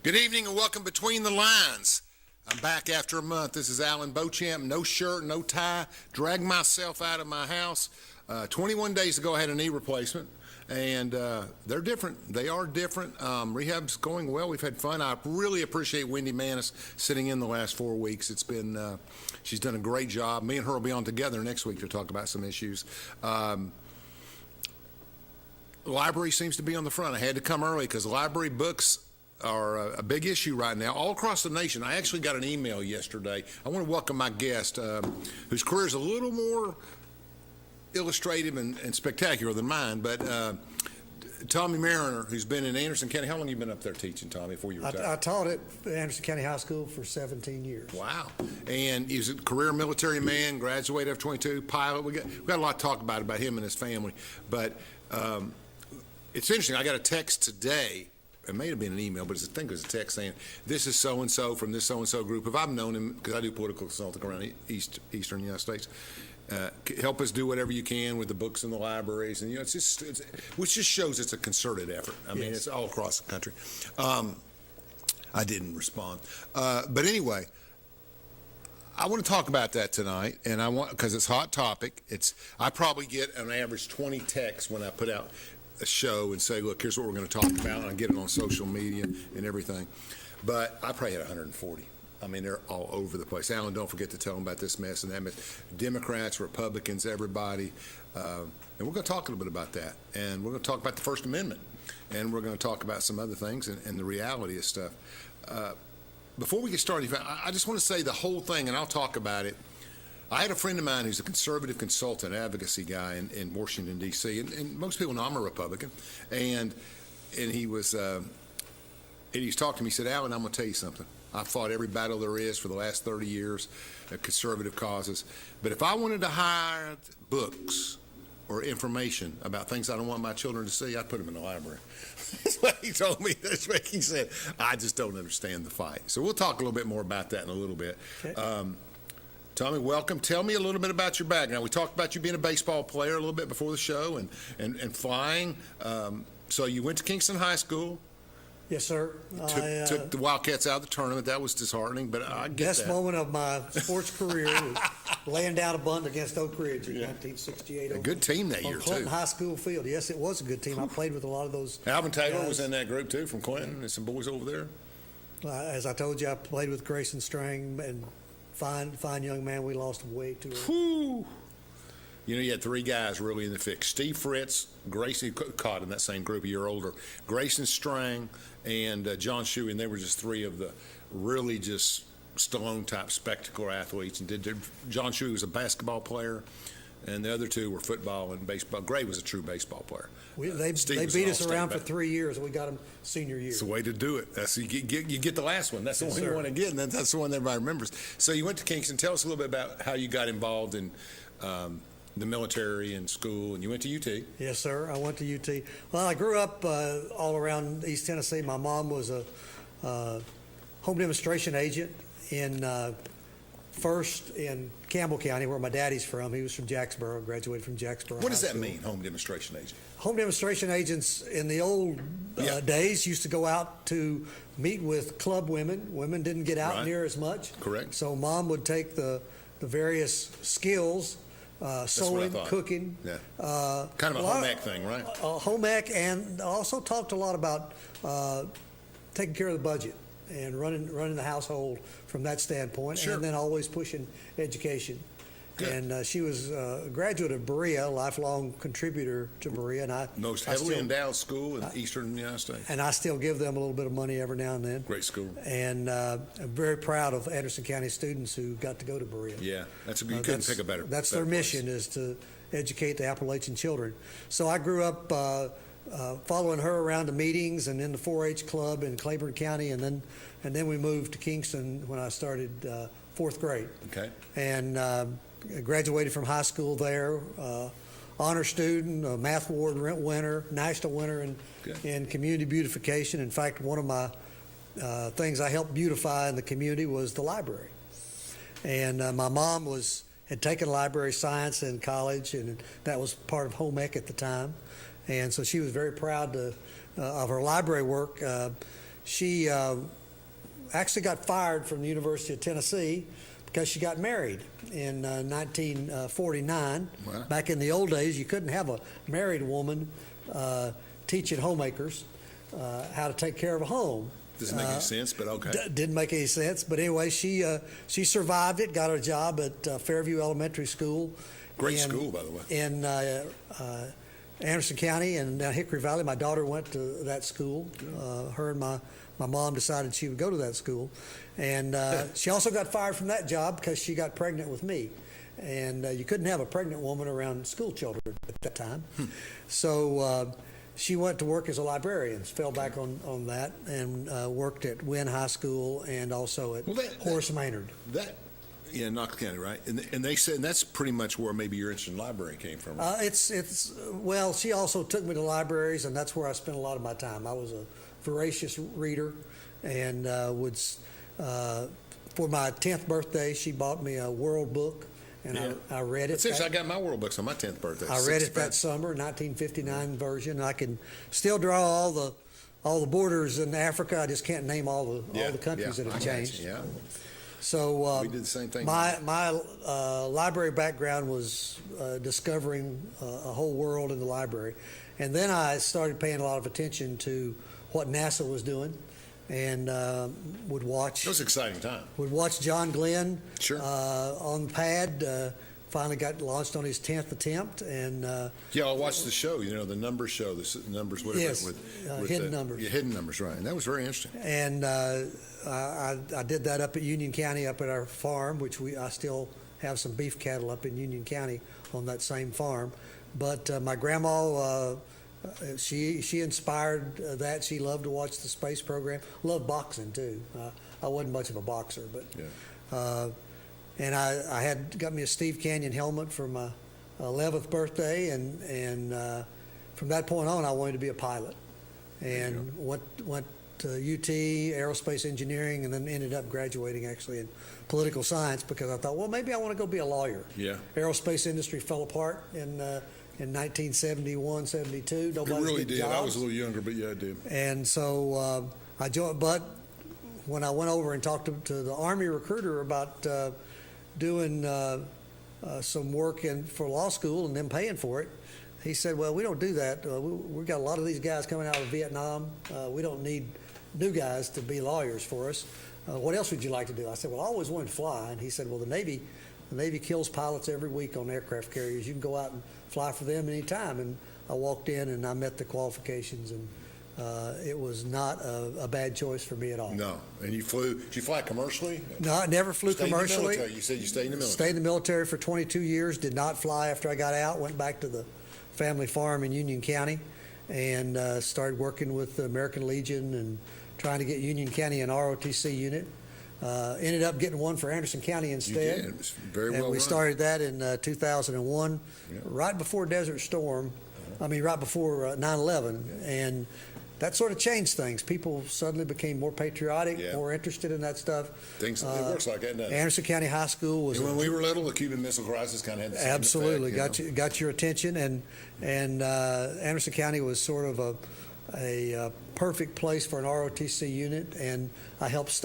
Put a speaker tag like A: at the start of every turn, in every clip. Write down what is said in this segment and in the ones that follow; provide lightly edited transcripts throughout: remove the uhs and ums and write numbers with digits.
A: Good evening and welcome Between the Lines. I'm back after a month. This is Alan Beauchamp. No shirt, no tie. Dragged myself out of my house. 21 days ago, I had a knee replacement, and they're different. They are different. Rehab's going well. We've had fun. I really appreciate Wendy Manis sitting in the last 4 weeks. It's been, she's done a great job. Me and her will be on together next week to talk about some issues. Library seems to be on the front. I had to come early because library books are a big issue right now all across the nation. I actually got an email yesterday. I want to welcome my guest, whose career is a little more illustrative and spectacular than mine, but Tommy Mariner, who's been in Anderson County. How long have you been up there teaching, Tommy, before you retired?
B: I taught at Anderson County High School for 17 years.
A: Wow. And he was a career military man, graduated F-22, pilot. We got a lot to talk about him and his family. But it's interesting. I got a text today. It may have been an email, but I think it was a text saying, this is so-and-so from this so-and-so group. If I've known him, because I do political consulting around eastern United States, help us do whatever you can with the books in the libraries. And, which just shows it's a concerted effort. I mean, it's all across the country. I didn't respond. But anyway, I want to talk about that tonight, and because it's a hot topic. I probably get an average 20 texts when I put out a show and say, look, here's what we're going to talk about, and I get it on social media and everything. But I probably had 140. I mean, they're all over the place. Alan, don't forget to tell them about this mess and that mess. Democrats, Republicans, everybody. And we're going to talk a little bit about that. And we're going to talk about the First Amendment. And we're going to talk about some other things and the reality of stuff. Before we get started, I just want to say the whole thing, and I'll talk about it. I had a friend of mine who's a conservative consultant, advocacy guy in Washington, D.C., and most people know I'm a Republican. And he was talking to me. He said, Alan, I'm going to tell you something. I've fought every battle there is for the last 30 years at conservative causes. But if I wanted to hide books or information about things I don't want my children to see, I'd put them in the library. That's what he told me. That's what he said. I just don't understand the fight. So we'll talk a little bit more about that in a little bit. Okay. Tommy, welcome. Tell me a little bit about your background. We talked about you being a baseball player a little bit before the show and flying. So you went to Kingston High School.
B: Yes, sir.
A: Took the Wildcats out of the tournament. That was disheartening, but I get
B: best
A: that.
B: moment of my sports career was laying down a bunt against Oak Ridge in 1968.
A: A good team that year,
B: on Clinton
A: too.
B: High School field. Yes, it was a good team. I played with a lot of those
A: Alvin Taylor
B: guys.
A: was in that group, too, from Clinton, and some boys over there.
B: As I told you, I played with Grayson Strang, and fine young man. We lost him way too early.
A: Whew. You had three guys really in the fix. Steve Fritz, Grayson caught in that same group, a year older. Grayson Strang and John Shuey, and they were just three of the really just Stallone-type spectacular athletes. And John Shuey was a basketball player, and the other two were football and baseball. Gray was a true baseball player.
B: They beat us around for 3 years, and we got them senior year.
A: It's the way to do it. You get the last one. That's the one you want to get, and that's the one everybody remembers. So you went to Kingston. Tell us a little bit about how you got involved in the military and school, and you went to UT.
B: Yes, sir. I went to UT. Well, I grew up all around East Tennessee. My mom was a home demonstration agent first in Campbell County, where my daddy's from. He was from Jacksboro, graduated from Jacksboro.
A: What does that mean, home demonstration agent?
B: Home demonstration agents in the old days used to go out to meet with club women. Women didn't get out near as much.
A: Correct.
B: So mom would take the various skills, sewing, cooking.
A: Yeah. Kind of a home ec thing, right?
B: Home ec, and also talked a lot about taking care of the budget and running the household from that standpoint,
A: sure.
B: And then always pushing education.
A: Good.
B: And she was a graduate of Berea, lifelong contributor to Berea, and
A: most heavily endowed school in eastern United States.
B: And I still give them a little bit of money every now and then.
A: Great school.
B: And I'm very proud of Anderson County students who got to go to Berea.
A: Yeah, you couldn't pick a better.
B: That's
A: better
B: their mission, is to educate the Appalachian children. So I grew up following her around to meetings and in the 4-H club in Claiborne County, and then we moved to Kingston when I started fourth grade.
A: Okay.
B: And graduated from high school there, honor student, a math award winner, national winner in community beautification. In fact, one of my things I helped beautify in the community was the library. And my mom had taken library science in college, and that was part of home ec at the time. And so she was very proud of her library work. she actually got fired from the University of Tennessee because she got married in 1949.
A: Wow.
B: Back in the old days, you couldn't have a married woman teaching homemakers how to take care of a home.
A: Doesn't make any sense, but okay.
B: Didn't make any sense, but anyway, she survived it. Got a job at Fairview Elementary School.
A: Great school, by the way.
B: In Anderson County and down Hickory Valley. My daughter went to that school. Her and my mom decided she would go to that school, and she also got fired from that job because she got pregnant with me, and you couldn't have a pregnant woman around school children at that time. So she went to work as a librarian, fell back on that, and worked at Wynn High School and also at Horace Maynard.
A: Yeah, Knox County, right? And they said that's pretty much where maybe your interest in library came from.
B: Well, she also took me to libraries, and that's where I spent a lot of my time. I was a voracious reader, and for my 10th birthday, she bought me a World book, and I read it.
A: Seriously, I got my World books on my 10th birthday.
B: I read it that summer, 1959 version. I can still draw all the borders in Africa. I just can't name all the countries that have changed.
A: Yeah.
B: So
A: we did the same thing.
B: My library background was discovering a whole world in the library, and then I started paying a lot of attention to what NASA was doing, and would watch.
A: It was an exciting time.
B: Would watch John Glenn
A: on
B: the pad. Finally got launched on his 10th attempt, and
A: I watched the show. The numbers show, the numbers, whatever.
B: Yes, hidden numbers.
A: Yeah, hidden numbers, right? And that was very interesting.
B: And I did that up at Union County, up at our farm, which I still have some beef cattle up in Union County on that same farm. But my grandma, she inspired that. She loved to watch the space program. Loved boxing too. I wasn't much of a boxer, but. Yeah. And I had got me a Steve Canyon helmet for my 11th birthday, and from that point on, I wanted to be a pilot, and went to UT aerospace engineering, and then ended up graduating actually in political science because I thought, well, maybe I want to go be a lawyer.
A: Yeah.
B: Aerospace industry fell apart in 1971, 72. Nobody
A: it really did.
B: Jobs.
A: I was a little younger, but yeah, I did.
B: And so I joined, but when I went over and talked to the Army recruiter about doing some work for law school and them paying for it, he said, well, we don't do that. We got a lot of these guys coming out of Vietnam. We don't need new guys to be lawyers for us. What else would you like to do? I said, well, I always wanted to fly. And he said, well, the Navy kills pilots every week on aircraft carriers. You can go out and fly for them anytime. And I walked in and I met the qualifications, and it was not a bad choice for me at all.
A: No. And you flew, did you fly commercially?
B: No, I never flew commercially.
A: You said you stayed in the military.
B: Stayed in the military for 22 years, did not fly after I got out, went back to the family farm in Union County, and started working with the American Legion and trying to get Union County an ROTC unit. Ended up getting one for Anderson County instead.
A: You did. It was very well
B: And we
A: run.
B: started that in 2001, right before Desert Storm. Right before 9/11, and that sort of changed things. People suddenly became more patriotic, more interested in that stuff.
A: It works like that, doesn't it?
B: Anderson County High School was.
A: And when we were little, the Cuban Missile Crisis kind of had the same
B: Absolutely
A: effect,
B: got your attention, and Anderson County was sort of a perfect place for an ROTC unit, and I helped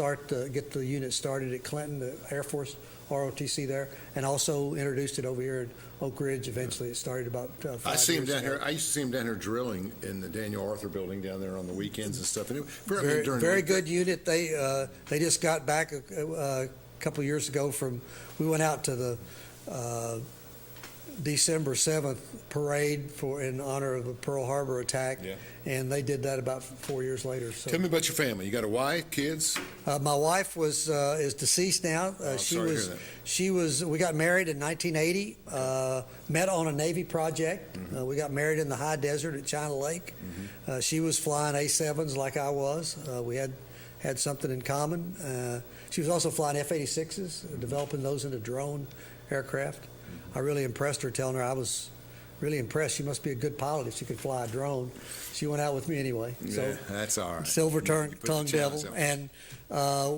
B: get the unit started at Clinton, the Air Force ROTC there, and also introduced it over here at Oak Ridge. Eventually, it started about 5 years ago.
A: I see him down here. I used to see him down here drilling in the Daniel Arthur building down there on the weekends and stuff. And
B: Very good unit. They just got back a couple of years ago we went out to the December 7th parade in honor of the Pearl Harbor attack, and they did that about 4 years later. So.
A: Tell me about your family. You got a wife, kids?
B: My wife is deceased now. We got married in 1980. Met on a Navy project.
A: Mm-hmm.
B: We got married in the high desert at China Lake. Mm-hmm. She was flying A7s like I was. We had something in common. She was also flying F-86s, developing those into drone aircraft. I really impressed her, telling her I was really impressed. She must be a good pilot if she could fly a drone. She went out with me anyway. So
A: that's all right.
B: Silver tongue devil. And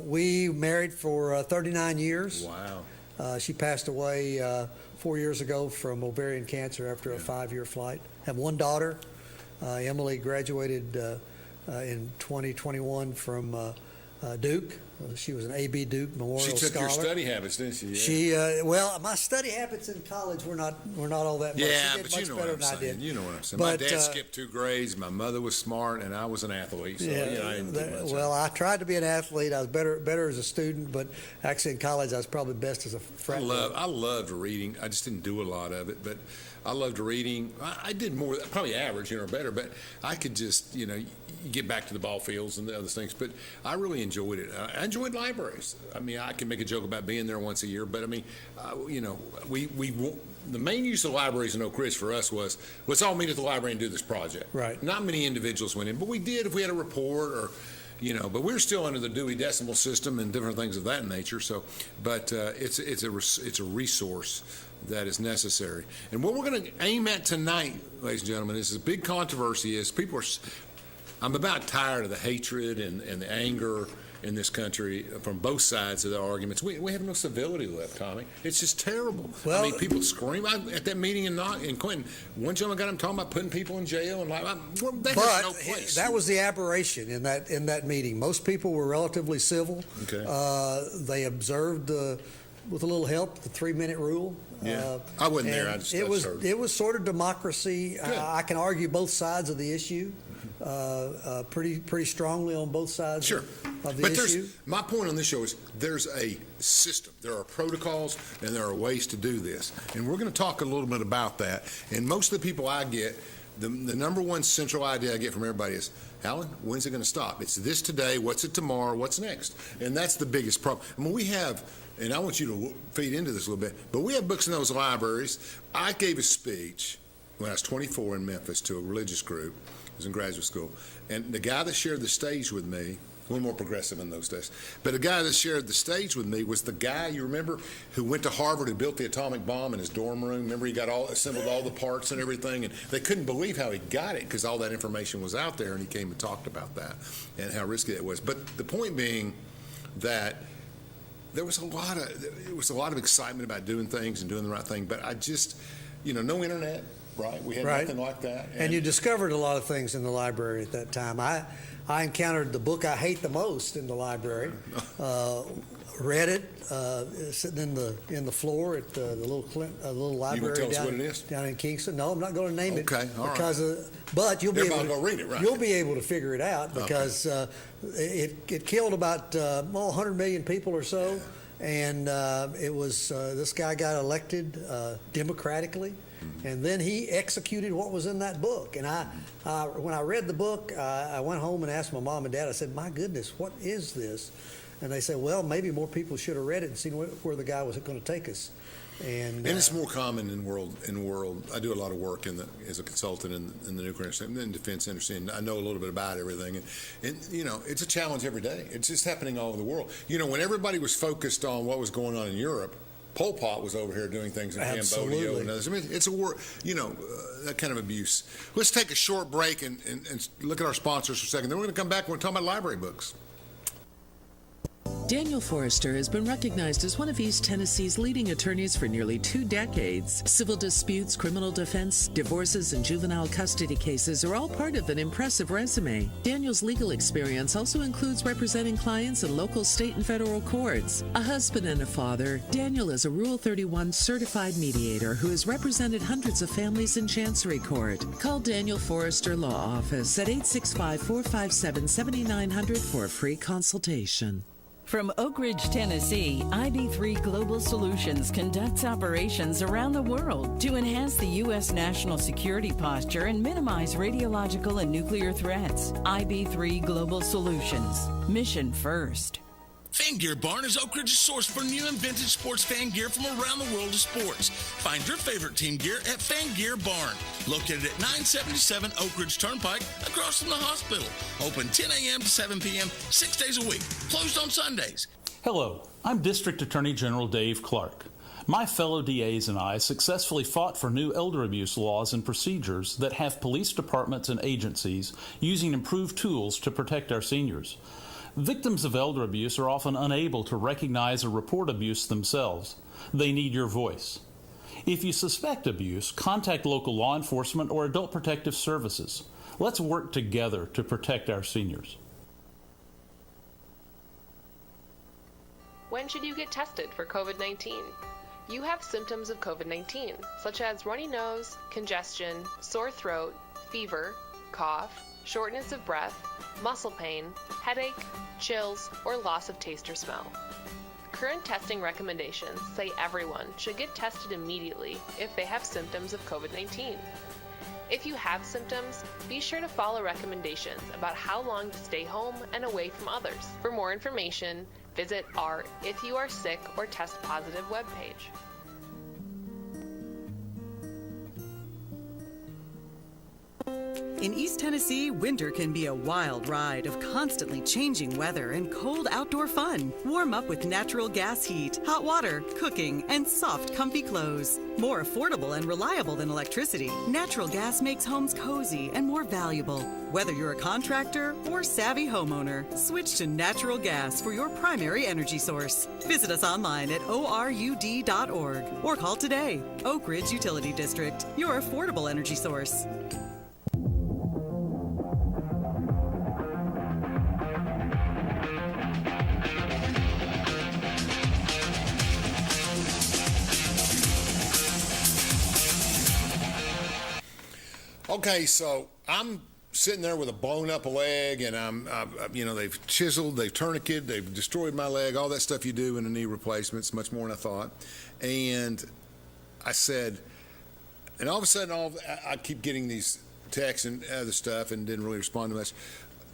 B: we married for 39 years.
A: Wow.
B: She passed away 4 years ago from ovarian cancer after a 5-year flight. Have one daughter. Emily graduated in 2021 from Duke. She was an A.B. Duke Memorial
A: She took
B: Scholar.
A: your study habits, didn't she? Yeah.
B: She well, my study habits in college were not all that much.
A: Yeah,
B: She did
A: but
B: much
A: you know
B: better
A: what I'm
B: than I
A: saying.
B: did.
A: You know what I'm saying.
B: But,
A: my dad skipped 2 grades. My mother was smart, and I was an athlete. So
B: Yeah,
A: you know, I didn't do much.
B: well, I tried to be an athlete. I was better as a student, but actually in college I was probably best as a frat.
A: I loved reading. I just didn't do a lot of it, but I loved reading. I did more, probably average, you know, or better, but I could just, you know, you get back to the ball fields and the other things. But I really enjoyed it. I enjoyed libraries. I mean, I can make a joke about being there once a year, but I mean, you know, the main use of libraries in Oak Ridge for us was, let's all meet at the library and do this project.
B: Right.
A: Not many individuals went in, but we did if we had a report or, you know, but we're still under the Dewey Decimal System and different things of that nature. So, but it's a resource that is necessary. And what we're going to aim at tonight, ladies and gentlemen, is a big controversy. Is people are, I'm about tired of the hatred and the anger in this country from both sides of the arguments. We have no civility left, Tommy. It's just terrible.
B: Well,
A: I mean, people scream. At that meeting in Clinton, one gentleman got him talking about putting people in jail and that has no place.
B: That was the aberration in that meeting. Most people were relatively civil.
A: Okay.
B: They observed with a little help the 3-minute rule.
A: Yeah. I wasn't there. I just heard.
B: It was sort of democracy. I can argue both sides of the issue. Pretty strongly on both sides
A: Sure.
B: of the
A: but
B: issue.
A: My point on this show is there's a system. There are protocols and there are ways to do this. And we're going to talk a little bit about that. And most of the people I get, the number one central idea I get from everybody is, Alan, when's it going to stop? It's this today, what's it tomorrow, what's next? And that's the biggest problem. I mean, we have, and I want you to feed into this a little bit, but we have books in those libraries. I gave a speech when I was 24 in Memphis to a religious group. I was in graduate school, and the guy that shared the stage with me, a little more progressive in those days, but the guy that shared the stage with me was the guy, you remember, who went to Harvard, who built the atomic bomb in his dorm room. Remember, he got assembled all the parts and everything, and they couldn't believe how he got it because all that information was out there, and he came and talked about that and how risky that was. But the point being that there was a lot of excitement about doing things and doing the right thing, but I just, you know, no internet. Right, we had nothing like that.
B: And you discovered a lot of things in the library at that time. I encountered the book I hate the most in the library. Read it sitting in the floor at the little library down in Kingston. No, I'm not going to name it.
A: Okay, all right.
B: But you'll be able to
A: read it, right?
B: You'll be able to figure it out because it killed about 100 million people or so, and it was this guy got elected democratically. And then he executed what was in that book. And when I read the book, I went home and asked my mom and dad. I said, "My goodness, what is this?" And they said, "Well, maybe more people should have read it and seen where the guy was going to take us." And
A: it's more common in world. I do a lot of work as a consultant in the nuclear industry, in the defense industry, and I know a little bit about everything. And you know, it's a challenge every day. It's just happening all over the world. You know, when everybody was focused on what was going on in Europe, Pol Pot was over here doing things in Cambodia and others. I mean, it's a war, you know, that kind of abuse. Let's take a short break and look at our sponsors for a second. Then we're going to come back and we're talking about library books.
C: Daniel Forrester has been recognized as one of East Tennessee's leading attorneys for nearly 2 decades. Civil disputes, criminal defense, divorces, and juvenile custody cases are all part of an impressive resume. Daniel's legal experience also includes representing clients in local, state, and federal courts. A husband and a father, Daniel is a Rule 31 certified mediator who has represented hundreds of families in Chancery Court. Call Daniel Forrester Law Office at 865-457-7900 for a free consultation.
D: From Oak Ridge, Tennessee, IB3 Global Solutions conducts operations around the world to enhance the U.S. national security posture and minimize radiological and nuclear threats. IB3 Global Solutions. Mission first.
E: Fan Gear Barn is Oak Ridge's source for new and vintage sports fan gear from around the world of sports. Find your favorite team gear at Fan Gear Barn, located at 977 Oak Ridge Turnpike, across from the hospital. Open 10 a.m. to 7 p.m., 6 days a week. Closed on Sundays.
F: Hello, I'm District Attorney General Dave Clark. My fellow DAs and I successfully fought for new elder abuse laws and procedures that have police departments and agencies using improved tools to protect our seniors. Victims of elder abuse are often unable to recognize or report abuse themselves. They need your voice. If you suspect abuse, contact local law enforcement or adult protective services. Let's work together to protect our seniors.
G: When should you get tested for COVID-19? You have symptoms of COVID-19, such as runny nose, congestion, sore throat, fever, cough, shortness of breath, muscle pain, headache, chills, or loss of taste or smell. Current testing recommendations say everyone should get tested immediately if they have symptoms of COVID-19. If you have symptoms, be sure to follow recommendations about how long to stay home and away from others. For more information, visit our If You Are Sick or Test Positive webpage.
H: In East Tennessee, winter can be a wild ride of constantly changing weather and cold outdoor fun. Warm up with natural gas heat, hot water, cooking, and soft, comfy clothes. More affordable and reliable than electricity, natural gas makes homes cozy and more valuable. Whether you're a contractor or savvy homeowner, switch to natural gas for your primary energy source. Visit us online at orud.org or call today. Oak Ridge Utility District, your affordable energy source.
A: Okay, so I'm sitting there with a blown up leg, and they've chiseled, they've tourniqueted, they've destroyed my leg, all that stuff you do in a knee replacement. It's much more than I thought. And I said, and all of a sudden, I keep getting these texts and other stuff, and didn't really respond to much,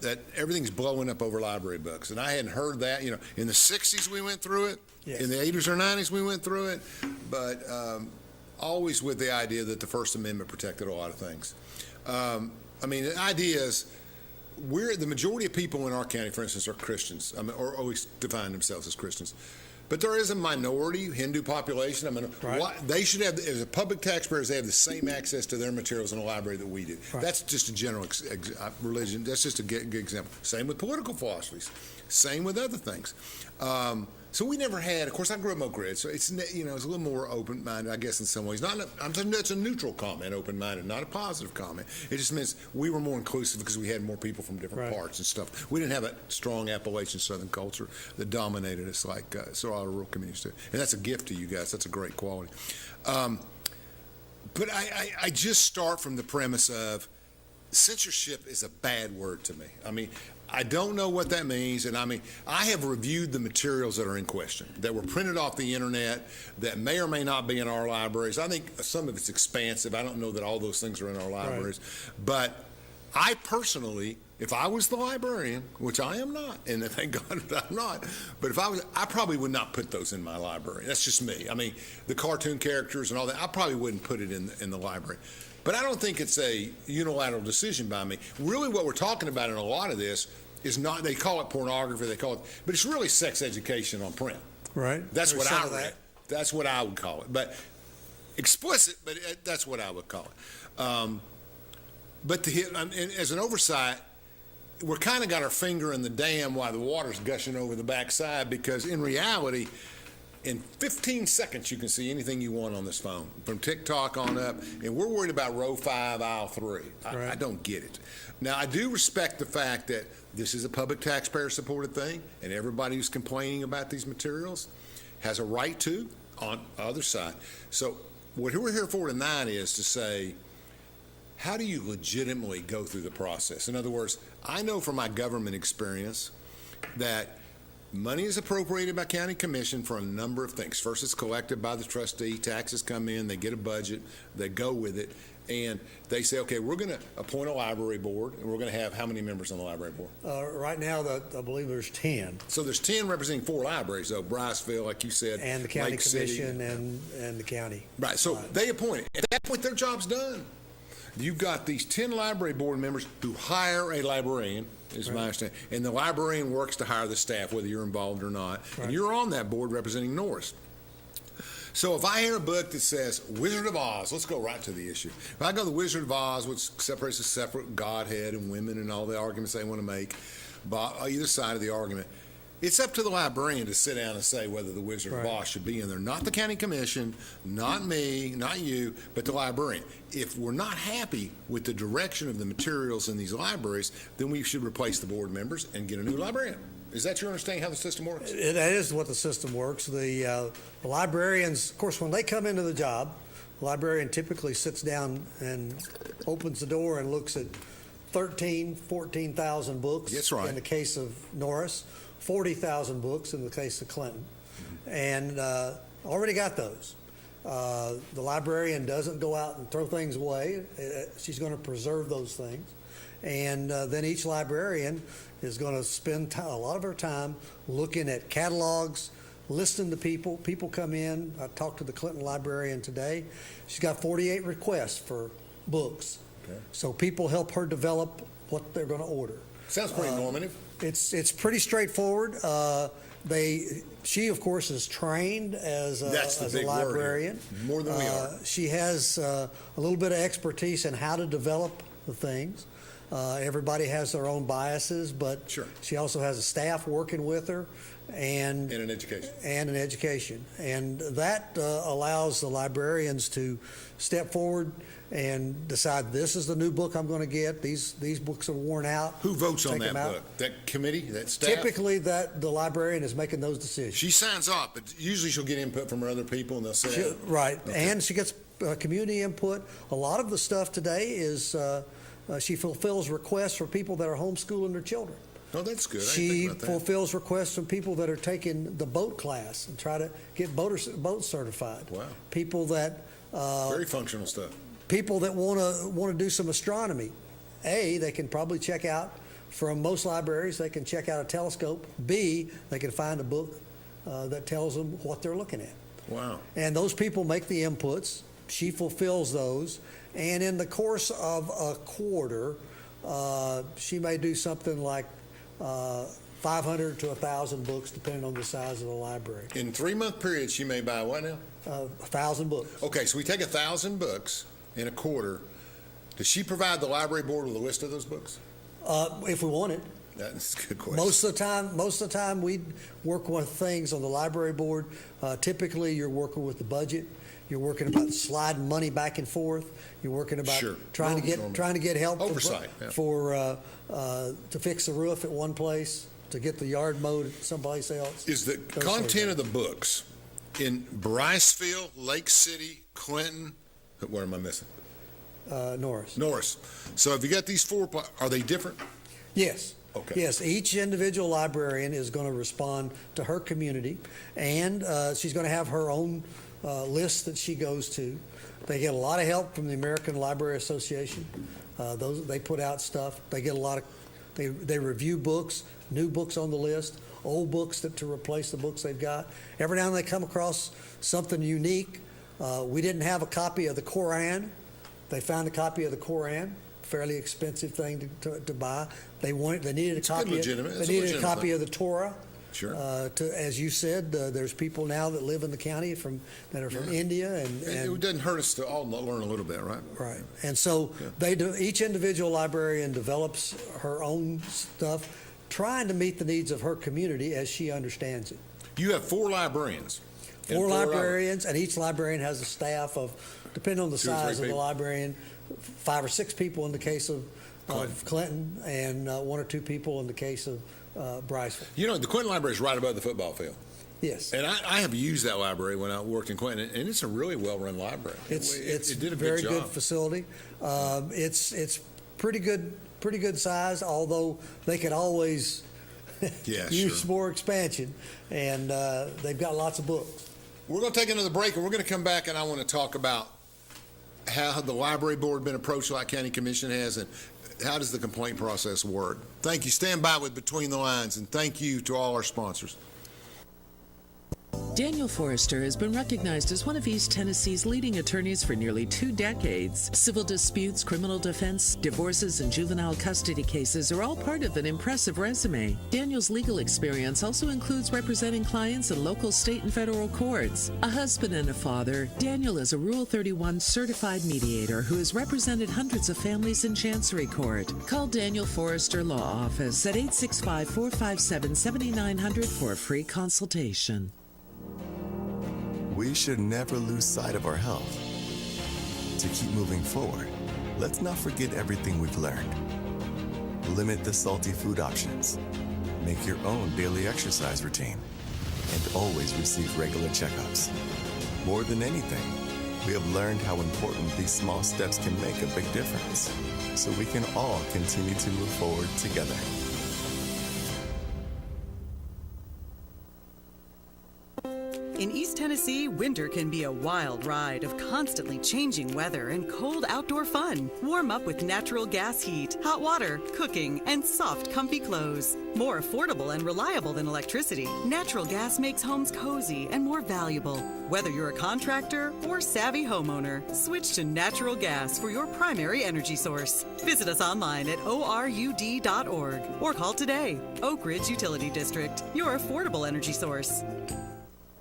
A: that everything's blowing up over library books. And I hadn't heard that. In the 60s we went through it. Yes. In the 80s or 90s we went through it. But always with the idea that the First Amendment protected a lot of things. The idea is the majority of people in our county, for instance, are Christians, or always define themselves as Christians. But there is a minority Hindu population.
B: Right.
A: They should have, as a public taxpayers, they have the same access to their materials in a library that we do. Right. That's just a general religion. That's just a good example. Same with political philosophies. Same with other things. So we never had. Of course, I grew up in Oak Ridge, so it's it's a little more open-minded, I guess, in some ways. I'm saying that's a neutral comment, open-minded, not a positive comment. It just means we were more inclusive because we had more people from different parts and stuff. We didn't have a strong Appalachian Southern culture that dominated us like so a lot of rural communities do. And that's a gift to you guys. That's a great quality. But I just start from the premise of censorship is a bad word to me. I don't know what that means, and I have reviewed the materials that are in question, that were printed off the internet, that may or may not be in our libraries. I think some of it's expansive. I don't know that all those things are in our libraries. Right. But I personally, if I was the librarian, which I am not, and thank God that I'm not, but if I was, I probably would not put those in my library. That's just me. The cartoon characters and all that, I probably wouldn't put it in the library. But I don't think it's a unilateral decision by me. Really what we're talking about in a lot of this is not, they call it pornography, but it's really sex education on print.
B: Right.
A: That's what I read. That's what I would call it. But explicit, but that's what I would call it. But as an oversight, we're kind of got our finger in the dam while the water's gushing over the backside, because in reality, in 15 seconds, you can see anything you want on this phone, from TikTok on up, and we're worried about row 5, aisle 3. I don't get it. Now, I do respect the fact that this is a public taxpayer-supported thing, and everybody who's complaining about these materials has a right to on the other side. So what we're here for tonight is to say, how do you legitimately go through the process? In other words, I know from my government experience that money is appropriated by county commission for a number of things. First, it's collected by the trustee, taxes come in, they get a budget, they go with it, and they say, okay, we're going to appoint a library board, and we're going to have how many members on the library board?
B: Right now, I believe there's 10.
A: So there's 10 representing 4 libraries, though, Bryceville, like you said,
B: and the county
A: Lake
B: commission
A: City.
B: and the county.
A: Right, so they appoint it. At that point, their job's done. You've got these 10 library board members who hire a librarian, is my understanding, and the librarian works to hire the staff, whether you're involved or not, and you're on that board representing Norris. So if I hear a book that says Wizard of Oz, let's go right to the issue. If I go to the Wizard of Oz, which separates a separate Godhead and women and all the arguments they want to make by either side of the argument, It's up to the librarian to sit down and say whether the Wizard of Oz should be in there. Not the county commission, not me, not you, but the librarian. If we're not happy with the direction of the materials in these libraries, then we should replace the board members and get a new librarian. Is that your understanding how the system works?
B: That is what the system works. The librarians, of course, when they come into the job, the librarian typically sits down and opens the door and looks at 14,000 books.
A: That's right.
B: In the case of Norris, 40,000 books in the case of Clinton, and already got those. The librarian doesn't go out and throw things away. She's going to preserve those things. And then each librarian is going to spend a lot of her time looking at catalogs, listening to people. People come in. I talked to the Clinton librarian today. She's got 48 requests for books. Okay. So people help her develop what they're going to order.
A: Sounds pretty normative.
B: It's pretty straightforward. She of course is trained as a librarian.
A: More than we are.
B: She has a little bit of expertise in how to develop the things. Everybody has their own biases, but
A: Sure.
B: she also has a staff working with her and
A: an education.
B: And that allows the librarians to step forward and decide, this is the new book I'm going to get. These books are worn out.
A: Who votes on
B: Take
A: that
B: them
A: book?
B: out.
A: That committee, that staff?
B: Typically, the librarian is making those decisions.
A: She signs off, but usually she'll get input from her other people, and they'll say,
B: Right,
A: Okay.
B: and she gets community input. A lot of the stuff today is she fulfills requests for people that are homeschooling their children.
A: "Oh, that's good. I didn't
B: She
A: think about that."
B: fulfills requests from people that are taking the boat class and try to get boat certified.
A: Wow.
B: People that
A: Very functional stuff.
B: people that want to do some astronomy. They can probably check out from most libraries. They can check out a telescope. B, they can find a book that tells them what they're looking at.
A: Wow.
B: And those people make the inputs. She fulfills those. And in the course of a quarter, she may do something like 500 to 1,000 books, depending on the size of the library.
A: In 3-month periods, she may buy what now?
B: 1,000 books.
A: Okay, so we take 1,000 books in a quarter. Does she provide the library board with a list of those books?
B: If we want it.
A: That's a good question.
B: Most of the time, we work with things on the library board. Typically, you're working with the budget. You're working about sliding money back and forth. You're working about
A: Sure.
B: trying to get help
A: Oversight, yeah.
B: to fix the roof at one place, to get the yard mowed someplace else.
A: Is the content of the books in Bryceville, Lake City, Clinton, what am I missing?
B: Norris.
A: Norris. So if you got these four, are they different?
B: Yes.
A: Okay.
B: Yes, each individual librarian is going to respond to her community, and she's going to have her own list that she goes to. They get a lot of help from the American Library Association. They put out stuff. They get a lot of. They review books, new books on the list, old books to replace the books they've got. Every now and then they come across something unique. We didn't have a copy of the Koran. They found a copy of the Koran. Fairly expensive thing to buy. They needed a copy. They needed a copy of the Torah.
A: Sure.
B: As you said, there's people now that live in the county that are from India, and
A: it doesn't hurt us to all learn a little bit, right?
B: Right. And so they do. Each individual librarian develops her own stuff, trying to meet the needs of her community as she understands it.
A: You have 4 librarians.
B: Four librarians, and each librarian has a staff of, depending on the
A: 2 or 3
B: size of the
A: people.
B: librarian, 5 or 6 people in the case of Clinton, and 1 or 2 people in the case of Bryceville.
A: You know, the Clinton Library is right above the football field.
B: Yes.
A: And I have used that library when I worked in Clinton, and it's a really well-run library.
B: It's
A: it did a
B: very
A: good
B: good
A: job.
B: facility. It's pretty good size, although they could always use more expansion, and they've got lots of books.
A: We're going to take another break, and we're going to come back, and I want to talk about how the library board been approached like County Commission has, and how does the complaint process work. Thank you. Stand by with Between the Lines, and thank you to all our sponsors.
C: Daniel Forrester has been recognized as one of East Tennessee's leading attorneys for nearly 2 decades. Civil disputes, criminal defense, divorces, and juvenile custody cases are all part of an impressive resume. Daniel's legal experience also includes representing clients in local, state, and federal courts. A husband and a father, Daniel is a Rule 31 certified mediator who has represented hundreds of families in Chancery Court. Call Daniel Forrester Law Office at 865-457-7900 for a free consultation.
I: We should never lose sight of our health. To keep moving forward, let's not forget everything we've learned. Limit the salty food options. Make your own daily exercise routine. And always receive regular checkups. More than anything, we have learned how important these small steps can make a big difference, so we can all continue to move forward together.
H: In East Tennessee, winter can be a wild ride of constantly changing weather and cold outdoor fun. Warm up with natural gas heat, hot water, cooking, and soft, comfy clothes. More affordable and reliable than electricity, natural gas makes homes cozy and more valuable. Whether you're a contractor or savvy homeowner, switch to natural gas for your primary energy source. Visit us online at orud.org or call today. Oak Ridge Utility District, your affordable energy source.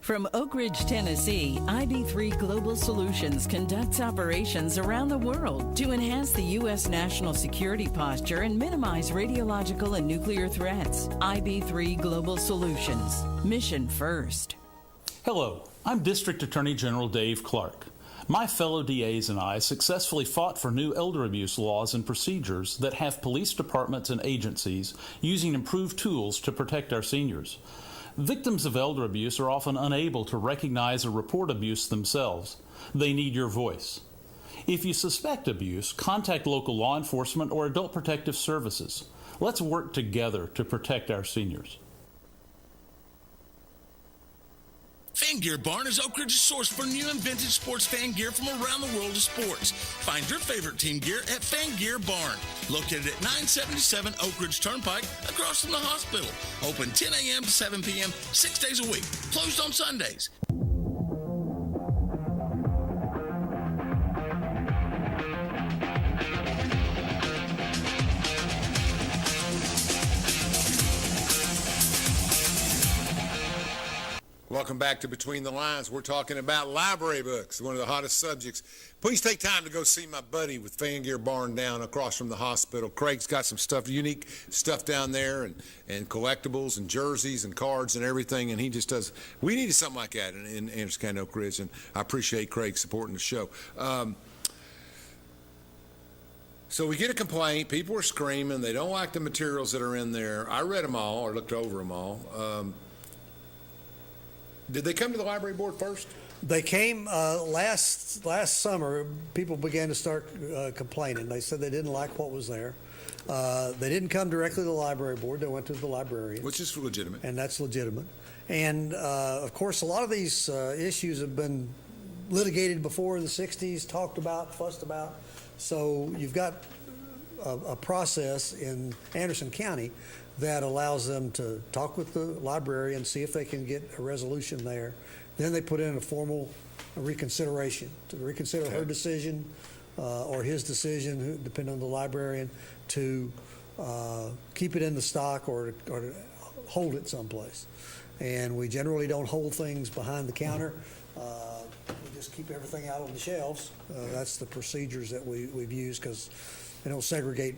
D: From Oak Ridge, Tennessee, IB3 Global Solutions conducts operations around the world to enhance the U.S. national security posture and minimize radiological and nuclear threats. IB3 Global Solutions. Mission first.
F: Hello, I'm District Attorney General Dave Clark. My fellow DAs and I successfully fought for new elder abuse laws and procedures that have police departments and agencies using improved tools to protect our seniors. Victims of elder abuse are often unable to recognize or report abuse themselves. They need your voice. If you suspect abuse, contact local law enforcement or adult protective services. Let's work together to protect our seniors.
E: Fan Gear Barn is Oak Ridge's source for new and vintage sports fan gear from around the world of sports. Find your favorite team gear at Fan Gear Barn, located at 977 Oak Ridge Turnpike, across from the hospital. Open 10 a.m. to 7 p.m., 6 days a week. Closed on Sundays.
A: Welcome back to Between the Lines. We're talking about library books, one of the hottest subjects. Please take time to go see my buddy with Fan Gear Barn down across from the hospital. Craig's got some stuff, unique stuff down there, and collectibles and jerseys and cards and everything, and he just does. We needed something like that in Anderson County, Oak Ridge, and I appreciate Craig supporting the show. So we get a complaint. People are screaming. They don't like the materials that are in there. I read them all or looked over them all. Did they come to the library board first?
B: They came last summer. People began to start complaining. They said they didn't like what was there. They didn't come directly to the library board. They went to the librarian.
A: Which is legitimate.
B: And that's legitimate. And, of course, a lot of these issues have been litigated before in the 60s, talked about, fussed about. So you've got a process in Anderson County that allows them to talk with the librarian, see if they can get a resolution there. Then they put in a formal reconsideration to reconsider her decision or his decision, depending on the librarian, to keep it in the stock or to hold it someplace. And we generally don't hold things behind the counter. We just keep everything out on the shelves. That's the procedures that we've used, because they don't segregate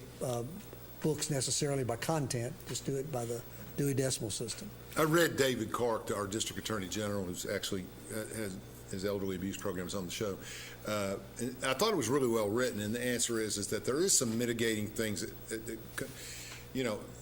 B: books necessarily by content, just do it by the Dewey Decimal System.
A: I read David Clark, our district attorney general, who's actually has his elderly abuse programs on the show. And I thought it was really well written, and the answer is that there is some mitigating things that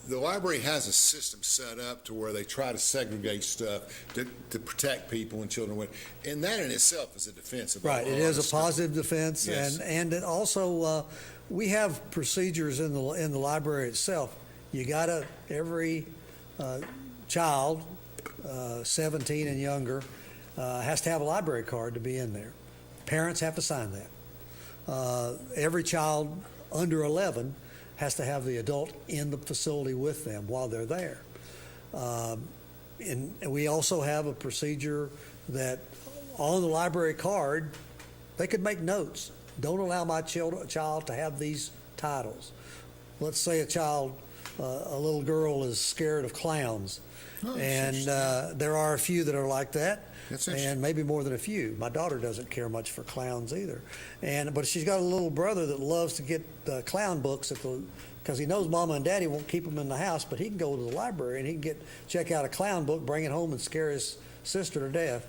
A: the library has a system set up to where they try to segregate stuff to protect people and children. And that in itself is a defense.
B: Right, it is a positive defense,
A: yes.
B: and it also, we have procedures in the library itself. You gotta, every child, 17 and younger, has to have a library card to be in there. Parents have to sign that. Every child under 11 has to have the adult in the facility with them while they're there. And we also have a procedure that on the library card, they could make notes. Don't allow my child to have these titles. Let's say a little girl is scared of clowns. And there are a few that are like that, and maybe more than a few. My daughter doesn't care much for clowns either, but she's got a little brother that loves to get clown books because he knows Mama and Daddy won't keep them in the house, but he can go to the library and he can check out a clown book, bring it home, and scare his sister to death.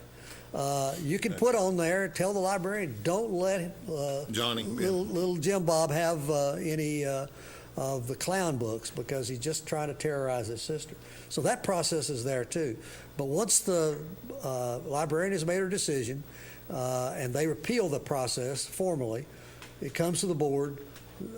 B: You can put on there, tell the librarian, don't let
A: Johnny,
B: little Jim Bob have any of the clown books because he's just trying to terrorize his sister. So that process is there too. But once the librarian has made her decision and they repeal the process formally, it comes to the board.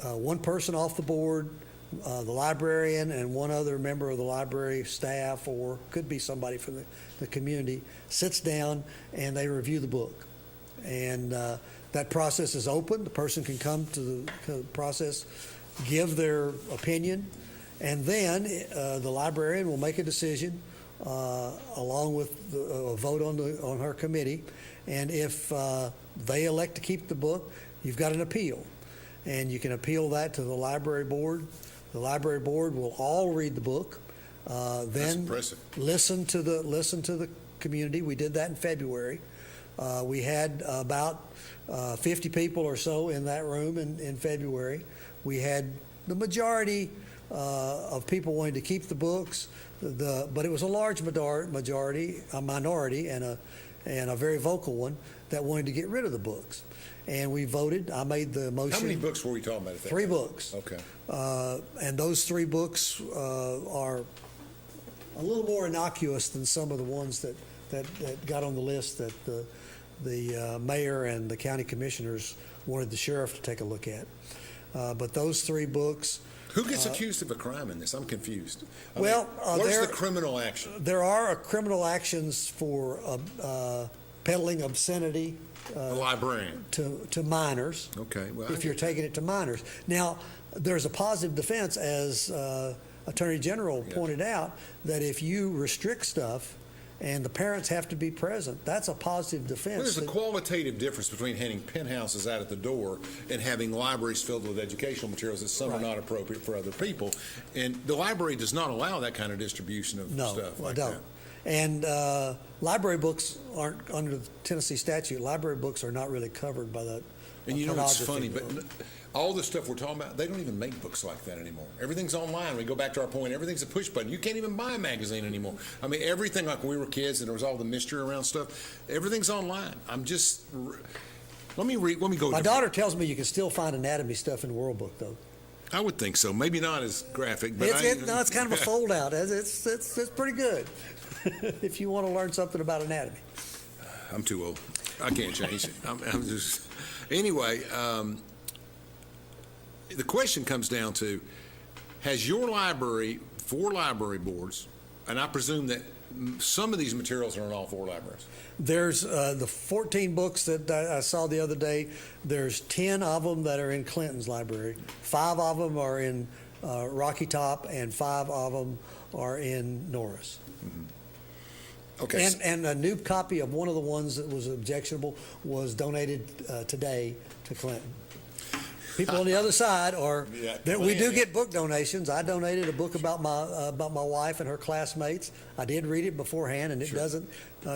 B: One person off the board, the librarian and one other member of the library staff, or could be somebody from the community, sits down and they review the book. And that process is open. The person can come to the process, give their opinion, and then the librarian will make a decision along with a vote on her committee. And if they elect to keep the book, you've got an appeal. And you can appeal that to the library board. The library board will all read the book, then listen to the community. We did that in February. We had about 50 people or so in that room in February. We had the majority of people wanting to keep the books, but it was a large minority, and a very vocal one that wanted to get rid of the books. And we voted. I made the motion.
A: How many books were we talking about at that
B: 3
A: time?
B: books.
A: Okay.
B: And those 3 books are a little more innocuous than some of the ones that got on the list that the mayor and the county commissioners wanted the sheriff to take a look at. But those 3 books.
A: Who gets accused of a crime in this? I'm confused.
B: What's
A: the criminal action?
B: There are criminal actions for peddling obscenity.
A: A librarian.
B: To minors.
A: Okay. Well,
B: if you're taking it to minors. Now, there's a positive defense, as Attorney General pointed out, that if you restrict stuff and the parents have to be present, that's a positive defense.
A: Well, there's a qualitative difference between handing penthouses out at the door and having libraries filled with educational materials that some are not appropriate for other people. And the library does not allow that kind of distribution of stuff like that.
B: And library books aren't, under the Tennessee statute, library books are not really covered by that.
A: And you know what's funny, but all the stuff we're talking about, they don't even make books like that anymore. Everything's online. We go back to our point, everything's a push button. You can't even buy a magazine anymore. I mean, everything, like when we were kids and there was all the mystery around stuff, everything's online. Let me go.
B: My daughter tells me you can still find anatomy stuff in the World Book, though.
A: I would think so. Maybe not as graphic, but
B: it's kind of a fold out. It's pretty good if you want to learn something about anatomy.
A: I'm too old. I can't change it. I'm just anyway. The question comes down to: has your library 4 library boards? And I presume that some of these materials are in all 4 libraries.
B: There's the 14 books that I saw the other day. There's 10 of them that are in Clinton's library. 5 of them are in Rocky Top, and 5 of them are in Norris.
A: Mm-hmm. Okay.
B: And a new copy of one of the ones that was objectionable was donated today to Clinton. People on the other side we do get book donations. I donated a book about my wife and her classmates. I did read it beforehand, and it doesn't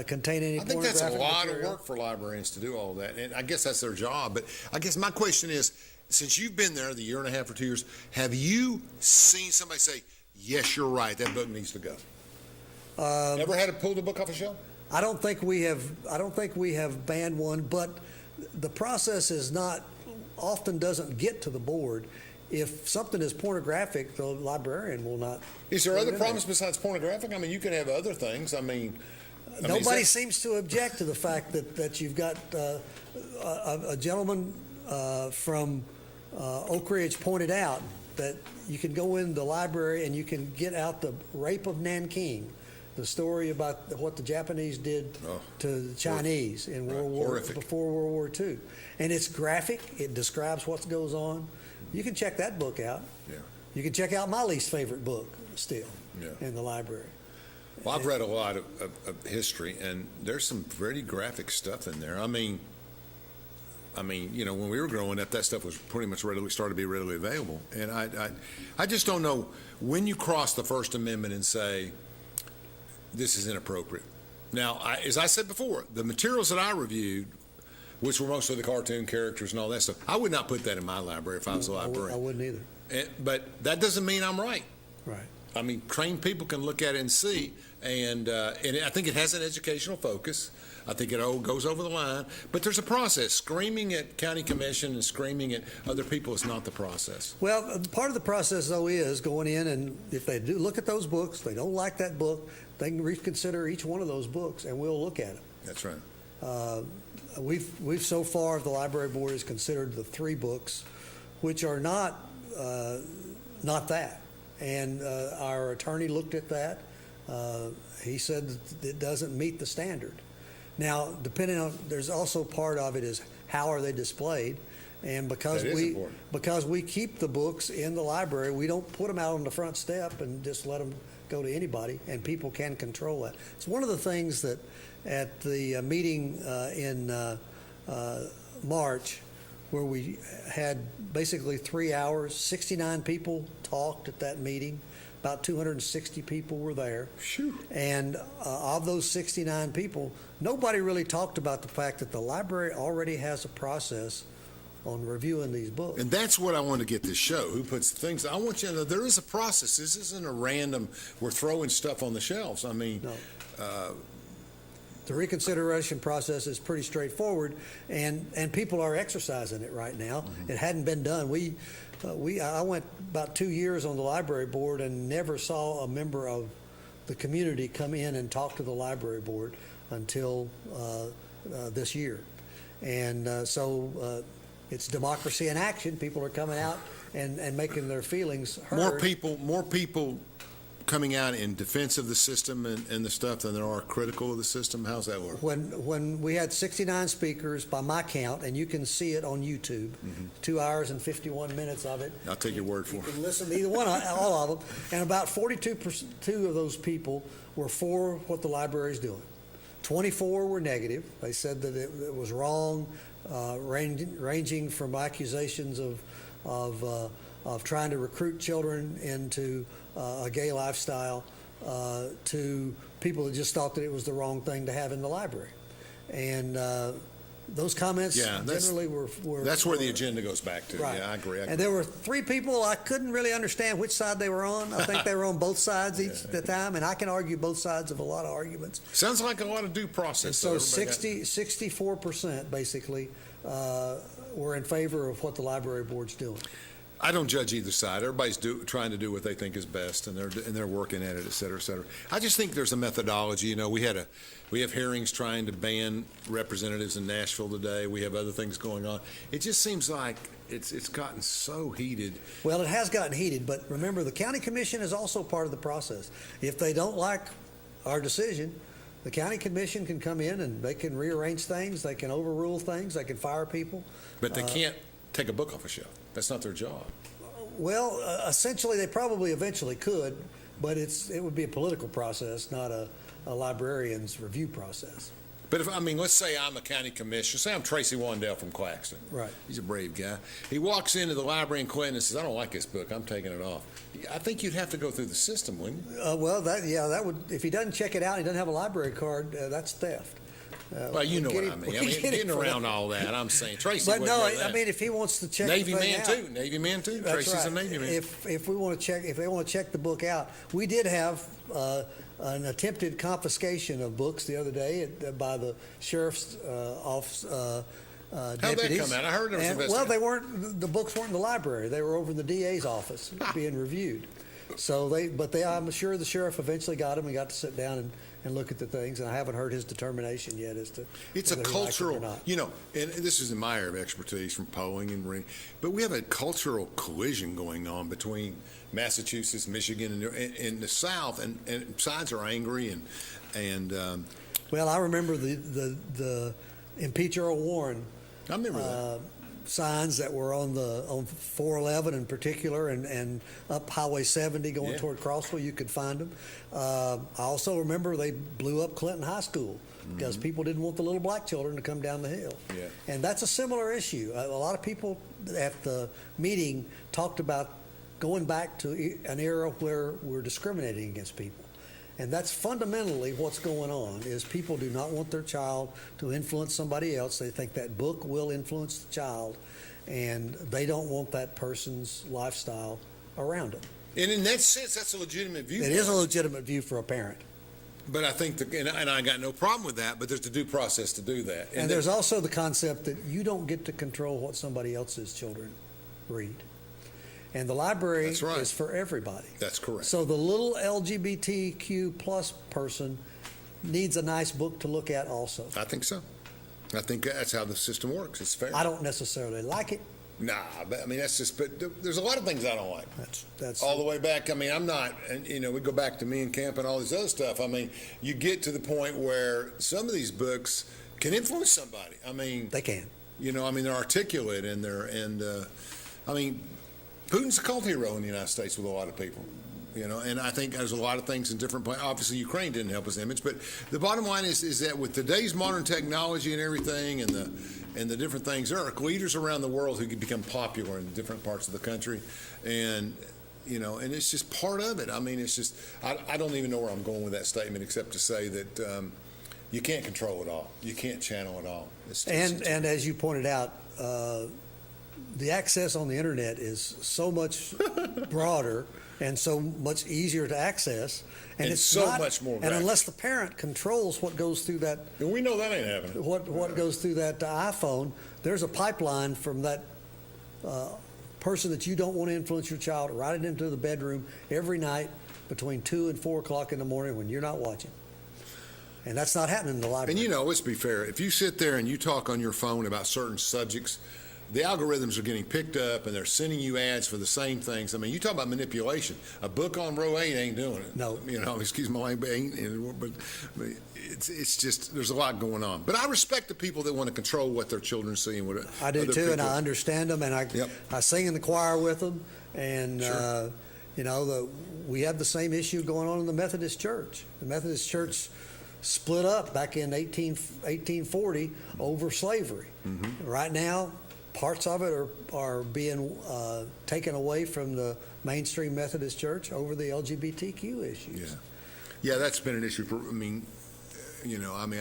B: contain any pornographic material.
A: I think that's a lot of work for librarians to do all that, and I guess that's their job. But I guess my question is, since you've been there the 1.5 years or 2 years, have you seen somebody say, yes, you're right, that book needs to go? Ever had to pull the book off a shelf?
B: I don't think we have banned one, but the process is not often doesn't get to the board. If something is pornographic, the librarian will not.
A: Is there other problems besides pornographic? I mean, you can have other things.
B: Nobody seems to object to the fact that you've got a gentleman from Oak Ridge pointed out that you can go in the library and you can get out the Rape of Nanking, the story about what the Japanese did to the Chinese in before World War II. And it's graphic. It describes what goes on. You can check that book out.
A: Yeah.
B: You can check out my least favorite book still in the library.
A: Well, I've read a lot of history, and there's some pretty graphic stuff in there. I mean, when we were growing up, that stuff was pretty much started to be readily available. And I just don't know when you cross the First Amendment and say this is inappropriate. Now, as I said before, the materials that I reviewed, which were mostly the cartoon characters and all that stuff, I would not put that in my library if I was a librarian.
B: I wouldn't either.
A: But that doesn't mean I'm right.
B: Right.
A: I mean, trained people can look at it and see, and I think it has an educational focus. I think it all goes over the line, but there's a process. Screaming at county commission and screaming at other people is not the process.
B: Well, part of the process, though, is going in, and if they do look at those books, they don't like that book, they can reconsider each one of those books, and we'll look at it.
A: That's right.
B: We've so far, the library board has considered the 3 books, which are not that. And our attorney looked at that. He said that it doesn't meet the standard. Now, depending on, there's also part of it is how are they displayed, and because we keep the books in the library, we don't put them out on the front step and just let them go to anybody, and people can control that. It's one of the things that at the meeting in March, where we had basically 3 hours, 69 people talked at that meeting. About 260 people were there.
A: Phew.
B: And of those 69 people, nobody really talked about the fact that the library already has a process on reviewing these books.
A: And that's what I want to get this show. Who puts the things? I want you to know there is a process. This isn't a random, we're throwing stuff on the shelves. I mean,
B: no. The reconsideration process is pretty straightforward, and people are exercising it right now. Mm-hmm. It hadn't been done. I went about 2 years on the library board and never saw a member of the community come in and talk to the library board until this year. And so it's democracy in action. People are coming out and making their feelings heard.
A: More people coming out in defense of the system and the stuff than there are critical of the system. How's that work?
B: When we had 69 speakers by my count, and you can see it on YouTube, 2 hours and 51 minutes of it.
A: I'll take your word for it.
B: You can listen to either one, all of them, and about 42% of those people were for what the library is doing. 24 were negative. They said that it was wrong, ranging from accusations of trying to recruit children into a gay lifestyle to people that just thought that it was the wrong thing to have in the library. And those comments generally were
A: that's where the agenda goes back to.
B: Right.
A: Yeah, I agree.
B: And there were 3 people I couldn't really understand which side they were on. I think they were on both sides each at the time, and I can argue both sides of a lot of arguments.
A: Sounds like a lot of due process.
B: And so 64% basically were in favor of what the library board's doing.
A: I don't judge either side. Everybody's trying to do what they think is best, and they're working at it, et cetera, et cetera. I just think there's a methodology. You know, we have hearings trying to ban representatives in Nashville today. We have other things going on. It just seems like it's gotten so heated.
B: Well, it has gotten heated, but remember, the county commission is also part of the process. If they don't like our decision, the county commission can come in and they can rearrange things. They can overrule things. They can fire people.
A: But they can't take a book off a shelf. That's not their job.
B: Well, essentially, they probably eventually could, but it would be a political process, not a librarian's review process.
A: But let's say I'm a county commissioner. Say I'm Tracy Wandell from Claxton.
B: Right.
A: He's a brave guy. He walks into the library in Clinton and says, "I don't like this book. I'm taking it off." I think you'd have to go through the system, wouldn't you?
B: Well, that would. If he doesn't check it out, he doesn't have a library card. That's theft.
A: Well, you know what I mean. Getting around all that, I'm saying Tracy.
B: But no, I mean, if he wants to check
A: Navy
B: the thing
A: man
B: out,
A: too. Navy man too.
B: That's
A: Tracy's
B: right.
A: a Navy man.
B: If we want to check, if they want to check the book out, we did have an attempted confiscation of books the other day by the sheriff's office.
A: How'd that come out? I heard there was investigation.
B: Well, they weren't. The books weren't in the library. They were over in the DA's office being reviewed. So I'm sure the sheriff eventually got them and got to sit down and look at the things. And I haven't heard his determination yet as to
A: it's a
B: whether he liked it or
A: cultural,
B: not.
A: and this is in my area of expertise from polling and ring, but we have a cultural collision going on between Massachusetts, Michigan, and the South, and sides are angry and.
B: Well, I remember the impeach Earl Warren.
A: I remember that.
B: signs that were on 411 in particular, and up Highway 70 going toward Crossville. You could find them. I also remember they blew up Clinton High School because people didn't want the little black children to come down the hill.
A: Yeah.
B: And that's a similar issue. A lot of people at the meeting talked about going back to an era where we're discriminating against people. And that's fundamentally what's going on, is people do not want their child to influence somebody else. They think that book will influence the child, and they don't want that person's lifestyle around them.
A: And in that sense, that's a legitimate view.
B: It is a legitimate view for a parent.
A: But I think, and I got no problem with that, but there's a due process to do that.
B: And there's also the concept that you don't get to control what somebody else's children read. And the library is for everybody.
A: That's correct.
B: So the little LGBTQ plus person needs a nice book to look at also.
A: I think so. I think that's how the system works. It's fair.
B: I don't necessarily like it.
A: Nah, but I mean, that's just, but there's a lot of things I don't like.
B: That's
A: all the way back. I mean, I'm not, and we go back to me and Camp and all this other stuff. I mean, you get to the point where some of these books can influence somebody. I mean,
B: they can.
A: I mean, they're articulate and I mean, Putin's a cult hero in the United States with a lot of people, and I think there's a lot of things in different places. Obviously, Ukraine didn't help his image, but the bottom line is that with today's modern technology and everything, and the different things, there are leaders around the world who can become popular in different parts of the country, and and it's just part of it. I mean, it's just I don't even know where I'm going with that statement, except to say that you can't control it all, you can't channel it all.
B: And as you pointed out. The access on the internet is so much broader and so much easier to access, and it's so
A: much more.
B: And unless the parent controls what goes through that,
A: and we know that ain't happening.
B: What goes through that iPhone? There's a pipeline from that person that you don't want to influence your child right into the bedroom every night between 2 and 4 o'clock in the morning when you're not watching. And that's not happening in the library.
A: And let's be fair. If you sit there and you talk on your phone about certain subjects, the algorithms are getting picked up and they're sending you ads for the same things. I mean, you talk about manipulation. A book on row 8 ain't doing it.
B: No.
A: Excuse my language, but it's just, there's a lot going on. But I respect the people that want to control what their children see and what
B: I do too, and I understand them, and I sing in the choir with them, and
A: sure.
B: We have the same issue going on in the Methodist Church. The Methodist Church split up back in 1840 over slavery. Mm-hmm. Right now, parts of it are being taken away from the mainstream Methodist Church over the LGBTQ issues.
A: Yeah, that's been an issue for. I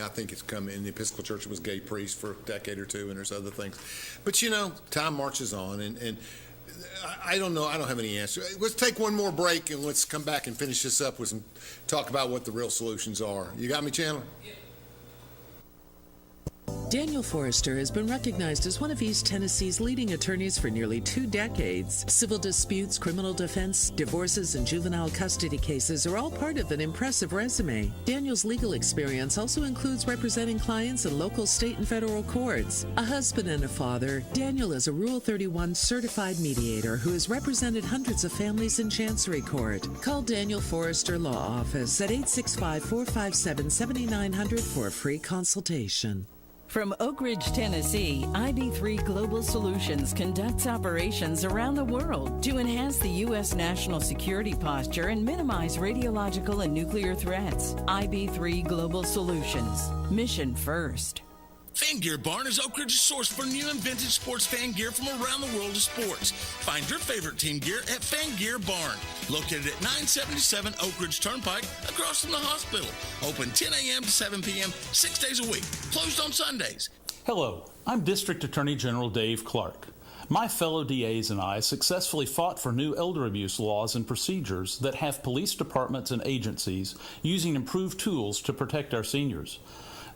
A: think it's come in the Episcopal Church. It was gay priests for a decade or two, and there's other things. But time marches on, and I don't know. I don't have any answer. Let's take one more break, and let's come back and finish this up with some talk about what the real solutions are. You got me, Chandler? Yeah.
C: Daniel Forrester has been recognized as one of East Tennessee's leading attorneys for nearly 2 decades. Civil disputes, criminal defense, divorces, and juvenile custody cases are all part of an impressive resume. Daniel's legal experience also includes representing clients in local, state, and federal courts. A husband and a father, Daniel is a Rule 31 certified mediator who has represented hundreds of families in Chancery Court. Call Daniel Forrester Law Office at 865-457-7900 for a free consultation.
D: From Oak Ridge, Tennessee, IB3 Global Solutions conducts operations around the world to enhance the U.S. national security posture and minimize radiological and nuclear threats. IB3 Global Solutions. Mission first.
E: Fan Gear Barn is Oak Ridge's source for new and vintage sports fan gear from around the world of sports. Find your favorite team gear at Fan Gear Barn, located at 977 Oak Ridge Turnpike, across from the hospital. Open 10 a.m. to 7 p.m., 6 days a week. Closed on Sundays.
F: Hello, I'm District Attorney General Dave Clark. My fellow DAs and I successfully fought for new elder abuse laws and procedures that have police departments and agencies using improved tools to protect our seniors.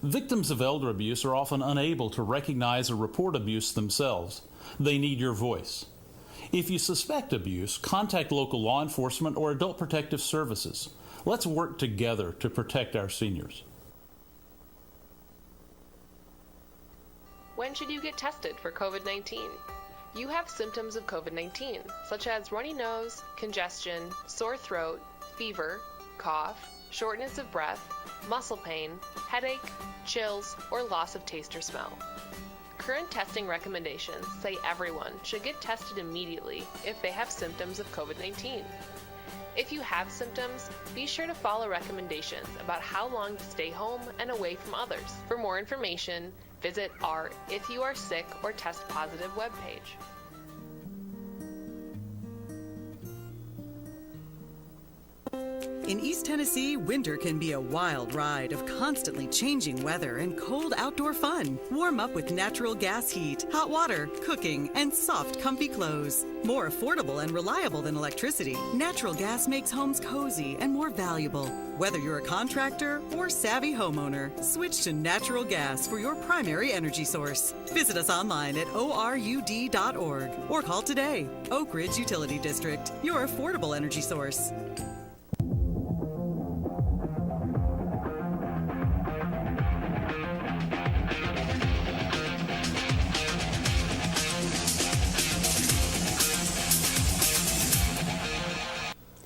F: Victims of elder abuse are often unable to recognize or report abuse themselves. They need your voice. If you suspect abuse, contact local law enforcement or adult protective services. Let's work together to protect our seniors.
G: When should you get tested for COVID-19? You have symptoms of COVID-19, such as runny nose, congestion, sore throat, fever, cough, shortness of breath, muscle pain, headache, chills, or loss of taste or smell. Current testing recommendations say everyone should get tested immediately if they have symptoms of COVID-19. If you have symptoms, be sure to follow recommendations about how long to stay home and away from others. For more information, visit our If You Are Sick or Test Positive webpage.
H: In East Tennessee, winter can be a wild ride of constantly changing weather and cold outdoor fun. Warm up with natural gas heat, hot water, cooking, and soft, comfy clothes. More affordable and reliable than electricity, natural gas makes homes cozy and more valuable. Whether you're a contractor or savvy homeowner, switch to natural gas for your primary energy source. Visit us online at orud.org or call today. Oak Ridge Utility District, your affordable energy source.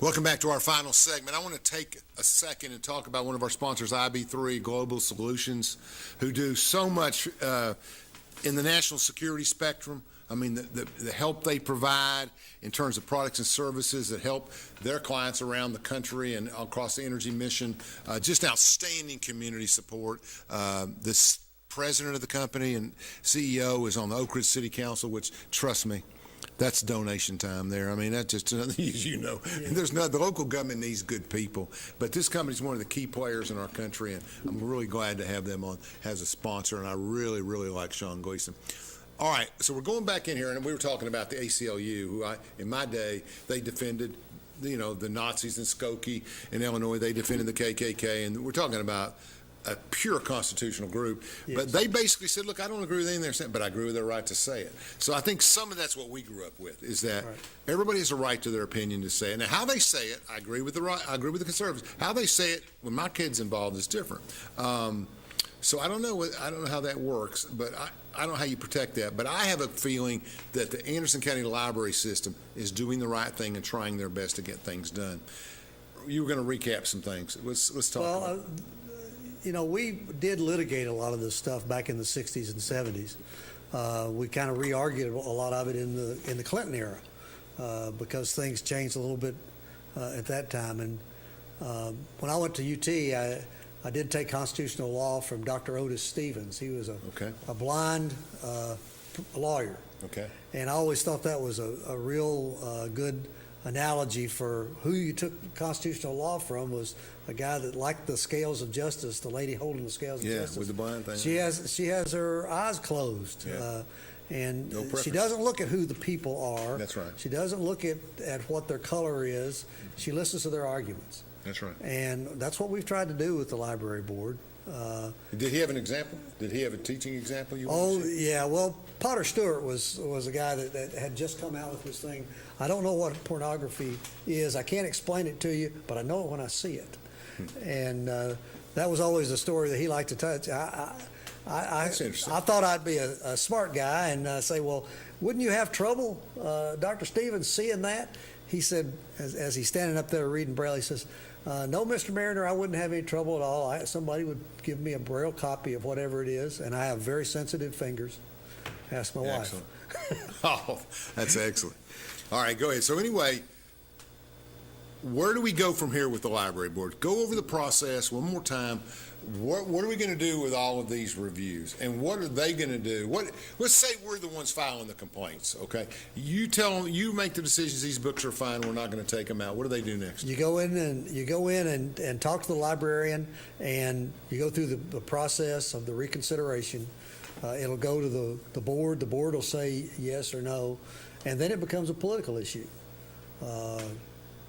A: Welcome back to our final segment. I want to take a second and talk about one of our sponsors, IB3 Global Solutions, who do so much in the national security spectrum. I mean, the help they provide in terms of products and services that help their clients around the country and across the energy mission. Just outstanding community support. This president of the company and CEO is on the Oak Ridge City Council, which, trust me, that's donation time there. I mean, that's just another, as you know, there's not, the local government needs good people, but this company's one of the key players in our country, and I'm really glad to have them on as a sponsor, and I really, really like Sean Gleason. All right, so we're going back in here, and we were talking about the ACLU, who in my day, they defended, the Nazis in Skokie in Illinois. They defended the KKK, and we're talking about a pure constitutional group. Yes. But they basically said, look, I don't agree with anything they're saying, but I agree with their right to say it. So I think some of that's what we grew up with, is that everybody has a right to their opinion to say it. Now, how they say it, I agree with the conservatives. How they say it when my kid's involved is different. So I don't know how that works, but I don't know how you protect that. But I have a feeling that the Anderson County Library System is doing the right thing and trying their best to get things done. You were going to recap some things. Let's talk about it.
B: We did litigate a lot of this stuff back in the 60s and 70s. We kind of re-argued a lot of it in the Clinton era because things changed a little bit at that time. And when I went to UT, I did take constitutional law from Dr. Otis Stevens. He was a blind lawyer. Okay. And I always thought that was a real good analogy for who you took constitutional law from was a guy that liked the scales of justice, the lady holding the scales of justice. Yeah, with the blind thing. She has her eyes closed. Yeah. And no she doesn't look at who the people are. That's right. She doesn't look at what their color is. She listens to their arguments. That's right. And that's what we've tried to do with the library board.
A: Did he have an example? Did he have a teaching example?
B: Yeah. Well, Potter Stewart was a guy that had just come out with this thing. I don't know what pornography is. I can't explain it to you, but I know it when I see it. And that was always the story that he liked to touch. I thought I'd be a smart guy and say, well, wouldn't you have trouble, Dr. Stevens, seeing that? He said, as he's standing up there reading Braille, he says, no, Mr. Mariner, I wouldn't have any trouble at all. Somebody would give me a Braille copy of whatever it is, and I have very sensitive fingers. Ask my wife.
A: Oh, that's excellent. All right, go ahead. So anyway, where do we go from here with the library board? Go over the process one more time. What are we going to do with all of these reviews, and what are they going to do? Let's say we're the ones filing the complaints, okay? You tell them, you make the decisions. These books are fine. We're not going to take them out. What do they do next?
B: You go in and talk to the librarian, and you go through the process of the reconsideration. It'll go to the board. The board will say yes or no, and then it becomes a political issue.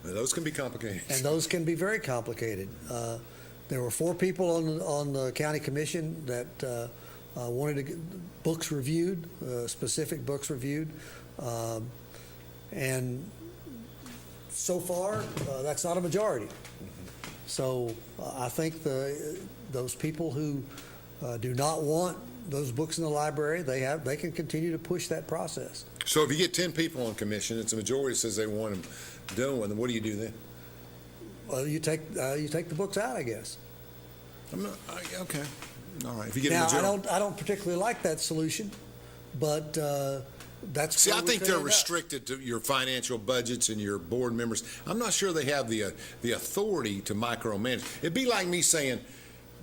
A: Those can be complicated.
B: And those can be very complicated. There were 4 people on the county commission that wanted to get books reviewed, specific books reviewed. And so far, that's not a majority. So I think those people who do not want those books in the library, they can continue to push that process.
A: So if you get 10 people on commission, it's a majority that says they want them doing, then what do you do then?
B: Well, you take the books out, I guess.
A: Okay. All right. If you get
B: now, I don't particularly like that solution but that's
A: See,
B: where
A: I
B: we
A: think
B: could
A: they're
B: end up.
A: restricted to your financial budgets and your board members. I'm not sure they have the authority to micromanage. It'd be like me saying,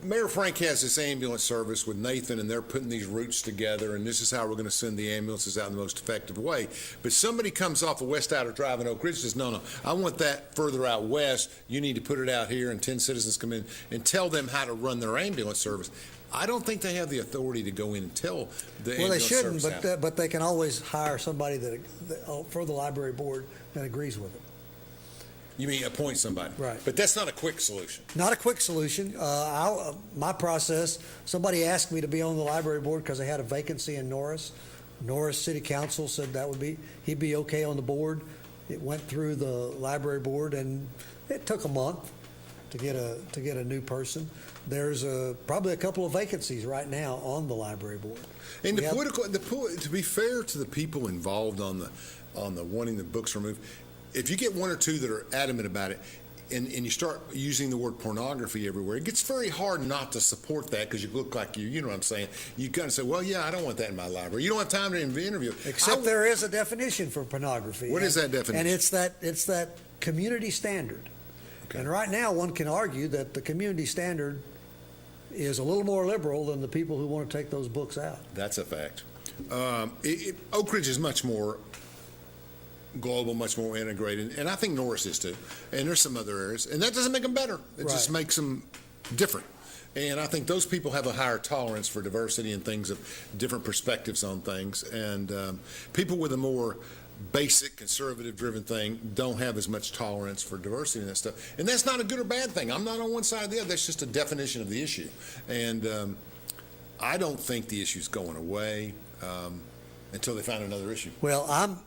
A: Mayor Frank has this ambulance service with Nathan, and they're putting these routes together, and this is how we're going to send the ambulances out in the most effective way. But somebody comes off of West Outer Drive in Oak Ridge and says, no, I want that further out west. You need to put it out here, and 10 citizens come in and tell them how to run their ambulance service. I don't think they have the authority to go in and tell the
B: Well, they
A: ambulance
B: shouldn't,
A: service how.
B: but they can always hire somebody that for the library board that agrees with it.
A: You mean appoint somebody?
B: Right.
A: But that's not a quick solution.
B: Not a quick solution. My process, somebody asked me to be on the library board because they had a vacancy in Norris. Norris City Council said he'd be okay on the board. It went through the library board, and it took a month to get a new person. There's probably a couple of vacancies right now on the library board.
A: And to be fair to the people involved on the wanting the books removed, if you get one or two that are adamant about it, and you start using the word pornography everywhere, it gets very hard not to support that because you look like you know what I'm saying. You kind of say, well, yeah, I don't want that in my library. You don't have time to interview.
B: Except there is a definition for pornography.
A: What is that definition?
B: And it's that community standard.
A: Okay.
B: And right now, one can argue that the community standard is a little more liberal than the people who want to take those books out.
A: That's a fact. Oak Ridge is much more global, much more integrated, and I think Norris is too. And there's some other areas, and that doesn't make them better. It just makes them different. And I think those people have a higher tolerance for diversity and things of different perspectives on things. And people with a more basic conservative-driven thing don't have as much tolerance for diversity and that stuff. And that's not a good or bad thing. I'm not on one side or the other. That's just a definition of the issue. And I don't think the issue's going away until they find another issue.
B: Well, I'm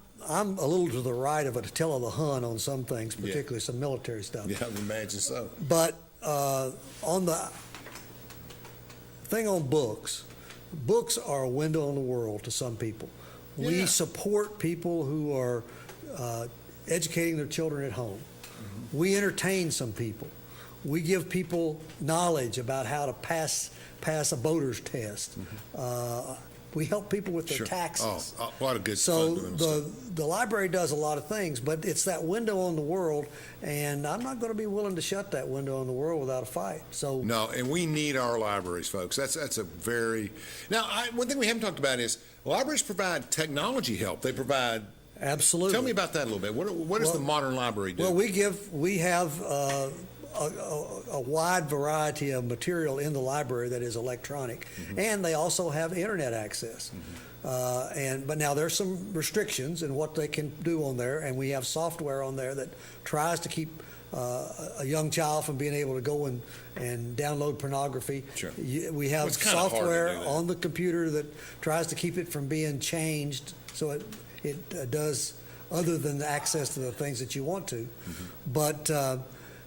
B: a little to the right of Attila the Hun on some things, particularly some military stuff.
A: Yeah, I would imagine so.
B: But on the thing on books are a window on the world to some people.
A: Yeah.
B: We support people who are educating their children at home.
A: Mm-hmm.
B: We entertain some people. We give people knowledge about how to pass a boater's test.
A: Mm-hmm.
B: We help people with their taxes.
A: Oh, a lot of good
B: So
A: fun doing stuff.
B: the library does a lot of things, but it's that window on the world, and I'm not going to be willing to shut that window on the world without a fight. So
A: No, and we need our libraries, folks. That's a very now. One thing we haven't talked about is libraries provide technology help. They provide.
B: Absolutely.
A: Tell me about that a little bit. What does the modern library do?
B: Well, we have a wide variety of material in the library that is electronic, and they also have internet access. But now there's some restrictions in what they can do on there, and we have software on there that tries to keep a young child from being able to go and download pornography.
A: Sure.
B: We have
A: It's kinda hard to
B: software
A: do that.
B: on the computer that tries to keep it from being changed so it does other than access to the things that you want to. But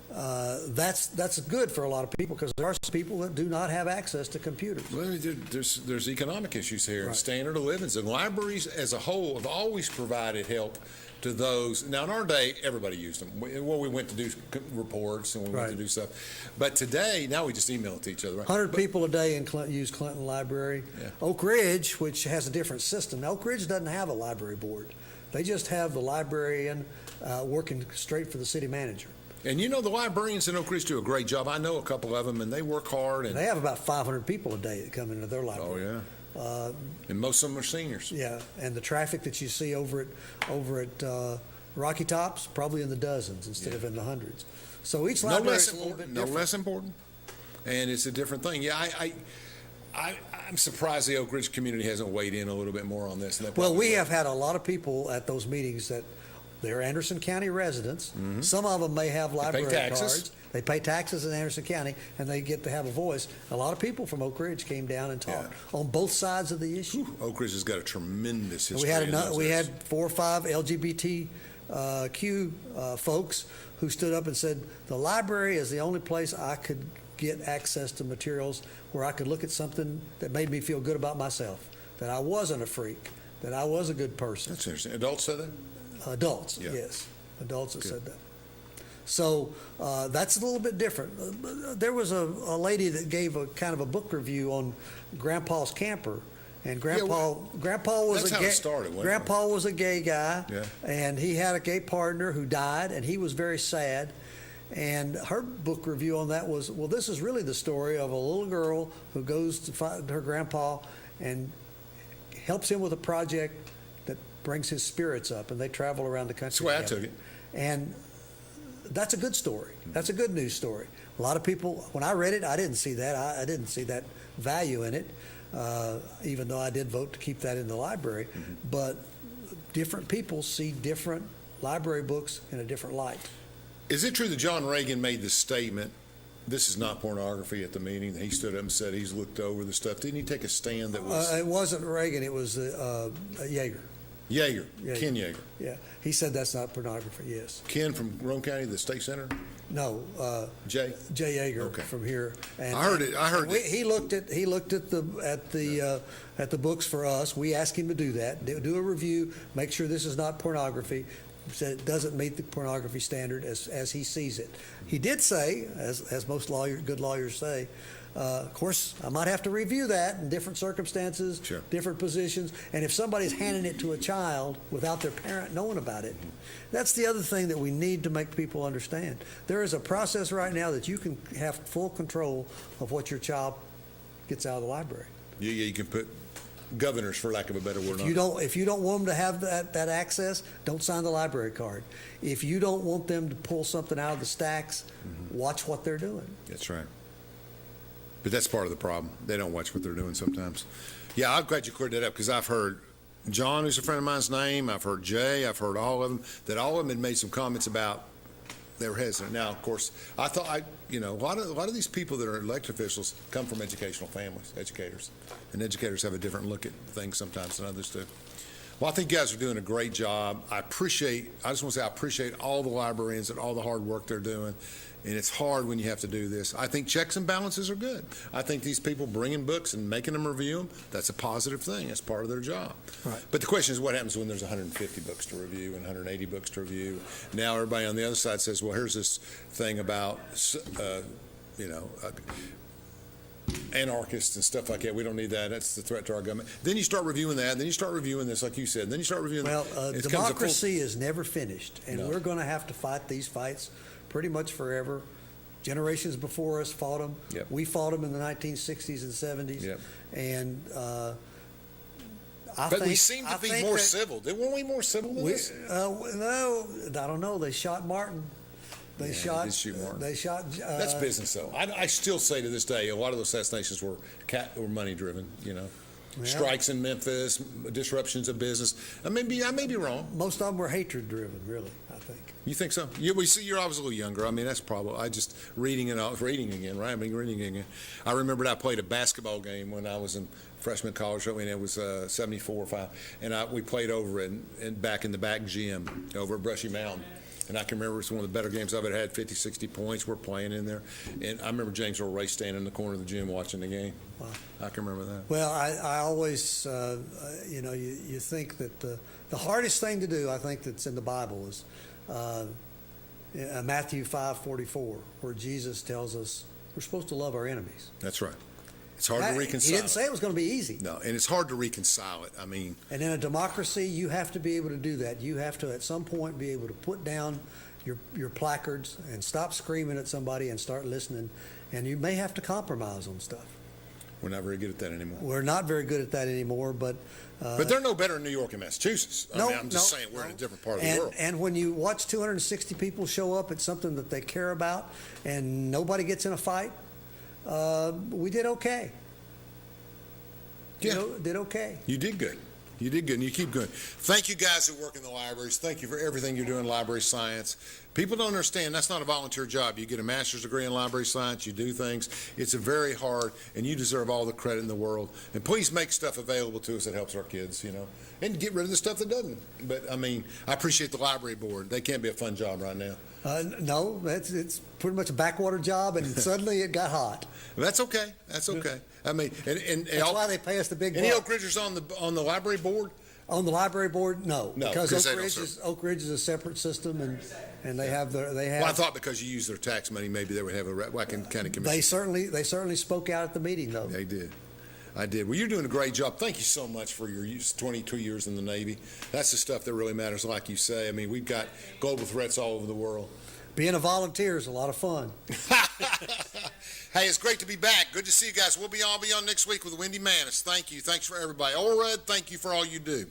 B: that's good for a lot of people because there are some people that do not have access to computers.
A: Well, there's economic issues here and standard of living. So libraries as a whole have always provided help to those. Now, in our day, everybody used them. We went to do reports and we went to do stuff. But today, now we just email it to each other. Right?
B: 100 people a day use Clinton Library.
A: Yeah.
B: Oak Ridge, which has a different system. Now, Oak Ridge doesn't have a library board. They just have the librarian working straight for the city manager.
A: And you know, the librarians in Oak Ridge do a great job. I know a couple of them, and they work hard. And
B: They have about 500 people a day that come into their library.
A: oh yeah, and most of them are seniors.
B: Yeah, and the traffic that you see over at Rocky Tops, probably in the dozens instead of in the hundreds. So each
A: No
B: library
A: less
B: is a little bit
A: important. No
B: different.
A: less important. And it's a different thing. Yeah, I'm surprised the Oak Ridge community hasn't weighed in a little bit more on this. And they
B: Well,
A: probably
B: we
A: will.
B: have had a lot of people at those meetings that they're Anderson County residents. Some of them may have library
A: taxes.
B: cards. They pay taxes in Anderson County, and they get to have a voice. A lot of people from Oak Ridge came down and talked on both sides of the issue.
A: Oak Ridge has got a tremendous history.
B: We had
A: in those areas.
B: 4 or 5 LGBTQ folks who stood up and said, the library is the only place I could get access to materials where I could look at something that made me feel good about myself, that I wasn't a freak, that I was a good person.
A: That's interesting. Adults say that?
B: Adults,
A: Yeah.
B: yes. Adults have said that. So that's a little bit different. There was a lady that gave a kind of a book review on Grandpa's Camper, And Grandpa was
A: that's
B: a
A: how
B: gay.
A: it started, wasn't it?
B: Grandpa was a gay guy,
A: Yeah.
B: and he had a gay partner who died, and he was very sad. And her book review on that was, well, this is really the story of a little girl who goes to find her grandpa and helps him with a project that brings his spirits up, and they travel around the country.
A: That's the way I
B: together.
A: took it.
B: And that's a good story. That's a good news story. A lot of people, when I read it, I didn't see that. I didn't see that value in it, even though I did vote to keep that in the library. But different people see different library books in a different light.
A: Is it true that John Reagan made the statement, "This is not pornography," at the meeting? He stood up and said he's looked over the stuff. Didn't he take a stand that was...
B: It wasn't Reagan. It was Yeager.
A: Yeager,
B: Yeager.
A: Ken Yeager.
B: Yeah, he said that's not pornography. Yes.
A: Ken from Rome County, the state senator?
B: No.
A: Jay?
B: Jay Yeager
A: Okay.
B: from here. And
A: I heard it.
B: He looked at the books for us. We asked him to do that. Do a review. Make sure this is not pornography. Said it doesn't meet the pornography standard as he sees it. He did say, as most good lawyers say, of course, I might have to review that in different circumstances,
A: Sure.
B: different positions, and if somebody's handing it to a child without their parent knowing about it, that's the other thing that we need to make people understand. There is a process right now that you can have full control of what your child gets out of the library.
A: Yeah, you can put governors, for lack of a better word, on it.
B: If you don't want them to have that access, don't sign the library card. If you don't want them to pull something out of the stacks, watch what they're doing.
A: That's right. But that's part of the problem. They don't watch what they're doing sometimes. Yeah, I'm glad you cleared that up, because I've heard John, who's a friend of mine's name, I've heard Jay, I've heard all of them, that all of them had made some comments about they were hesitant. Now, of course, I thought, a lot of these people that are elected officials come from educational families, educators, and educators have a different look at things sometimes than others do. Well, I think you guys are doing a great job. I just want to say I appreciate all the librarians and all the hard work they're doing. And it's hard when you have to do this. I think checks and balances are good. I think these people bringing books and making them review them, that's a positive thing. That's part of their job.
B: Right.
A: But the question is, what happens when there's 150 books to review and 180 books to review? Now everybody on the other side says, well, here's this thing about, anarchists and stuff like that. We don't need that. That's the threat to our government. Then you start reviewing that. Then you start reviewing this, like you said. Then you start reviewing.
B: Well,
A: it becomes a
B: democracy is never finished, and
A: No.
B: we're going to have to fight these fights pretty much forever. Generations before us fought them.
A: Yep.
B: We fought them in the 1960s and 70s.
A: Yep.
B: And
A: But we seem to be more civil. Weren't we more civil than this?
B: No, I don't know. They shot Martin. They
A: They did shoot Martin.
B: They shot.
A: That's business, though. I still say to this day, a lot of those assassinations were money driven.
B: Yeah.
A: Strikes in Memphis, disruptions of business. I may be wrong.
B: Most of them were hatred driven, really, I think.
A: You think so? We see you're obviously a little younger. I mean, that's probably. I just reading again, right? Reading again. I remembered I played a basketball game when I was in freshman college. I mean, it was 74 or 5, and we played over back in the back gym over at Brushy Mountain. And I can remember it's one of the better games I've ever had, 50, 60 points. We're playing in there. And I remember James Earl Ray standing in the corner of the gym watching the game.
B: Wow.
A: I can remember that.
B: Well, I always, you think that the hardest thing to do, I think, that's in the Bible is Matthew 5:44, where Jesus tells us we're supposed to love our enemies.
A: That's right. It's hard to reconcile.
B: He didn't say it was going to be easy.
A: No, and it's hard to reconcile it. I mean,
B: And in a democracy, you have to be able to do that. You have to, at some point, be able to put down your placards and stop screaming at somebody and start listening. And you may have to compromise on stuff.
A: we're not very good at that anymore.
B: We're not very good at that anymore, but
A: they're no better in New York and Massachusetts. I mean, I'm just saying we're in a different part of the world.
B: And when you watch 260 people show up at something that they care about and nobody gets in a fight, we did okay.
A: Yeah.
B: Did okay.
A: You did good. You did good, and you keep good. Thank you guys who work in the libraries. Thank you for everything you're doing in library science. People don't understand that's not a volunteer job. You get a master's degree in library science, you do things. It's a very hard, and you deserve all the credit in the world. And please make stuff available to us that helps our kids, and get rid of the stuff that doesn't. But, I mean, I appreciate the library board. They can't be a fun job right now.
B: No, it's pretty much a backwater job, and suddenly it got hot.
A: That's okay. That's okay. I mean, and
B: That's why they pay us the big
A: Any
B: bucks.
A: Oak Ridgers on the library board?
B: On the library board, no,
A: No,
B: because
A: because they don't
B: Oak Ridge is a separate system, and they have
A: Well, I thought because you use their tax money, maybe they would have I can kind of convince
B: They certainly spoke out at the meeting, though.
A: They did. I did. Well, you're doing a great job. Thank you so much for your 22 years in the Navy. That's the stuff that really matters, like you say. I mean, we've got global threats all over the world.
B: Being a volunteer is a lot of fun.
A: Hey, it's great to be back. Good to see you guys. I'll be on next week with Wendy Manis. Thank you. Thanks for everybody. Orred, thank you for all you do.